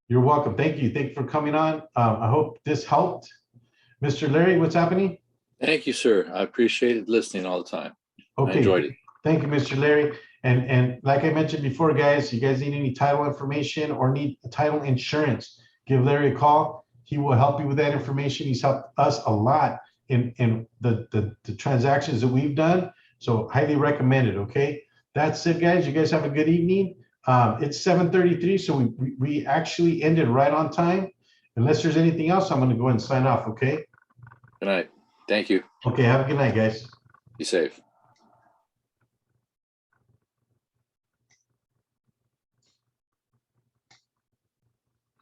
You're welcome. Thank you. Thank you for coming on. I hope this helped. Mr. Larry, what's happening? Thank you, sir. I appreciated listening all the time. I Okay. enjoyed it. Thank you, Mr. Larry. And like I mentioned before, guys, you guys need any title information or need title insurance, give Larry a call. He will help you with that information. He's helped us a lot in the transactions that we've done. So highly recommended. Okay. That's it, guys. You guys have a good evening. It's 7:33, so we actually ended right on time. Unless there's anything else, I'm going to go ahead and sign off. Okay. Good night. Thank you. Okay. Have a good night, guys. Be safe.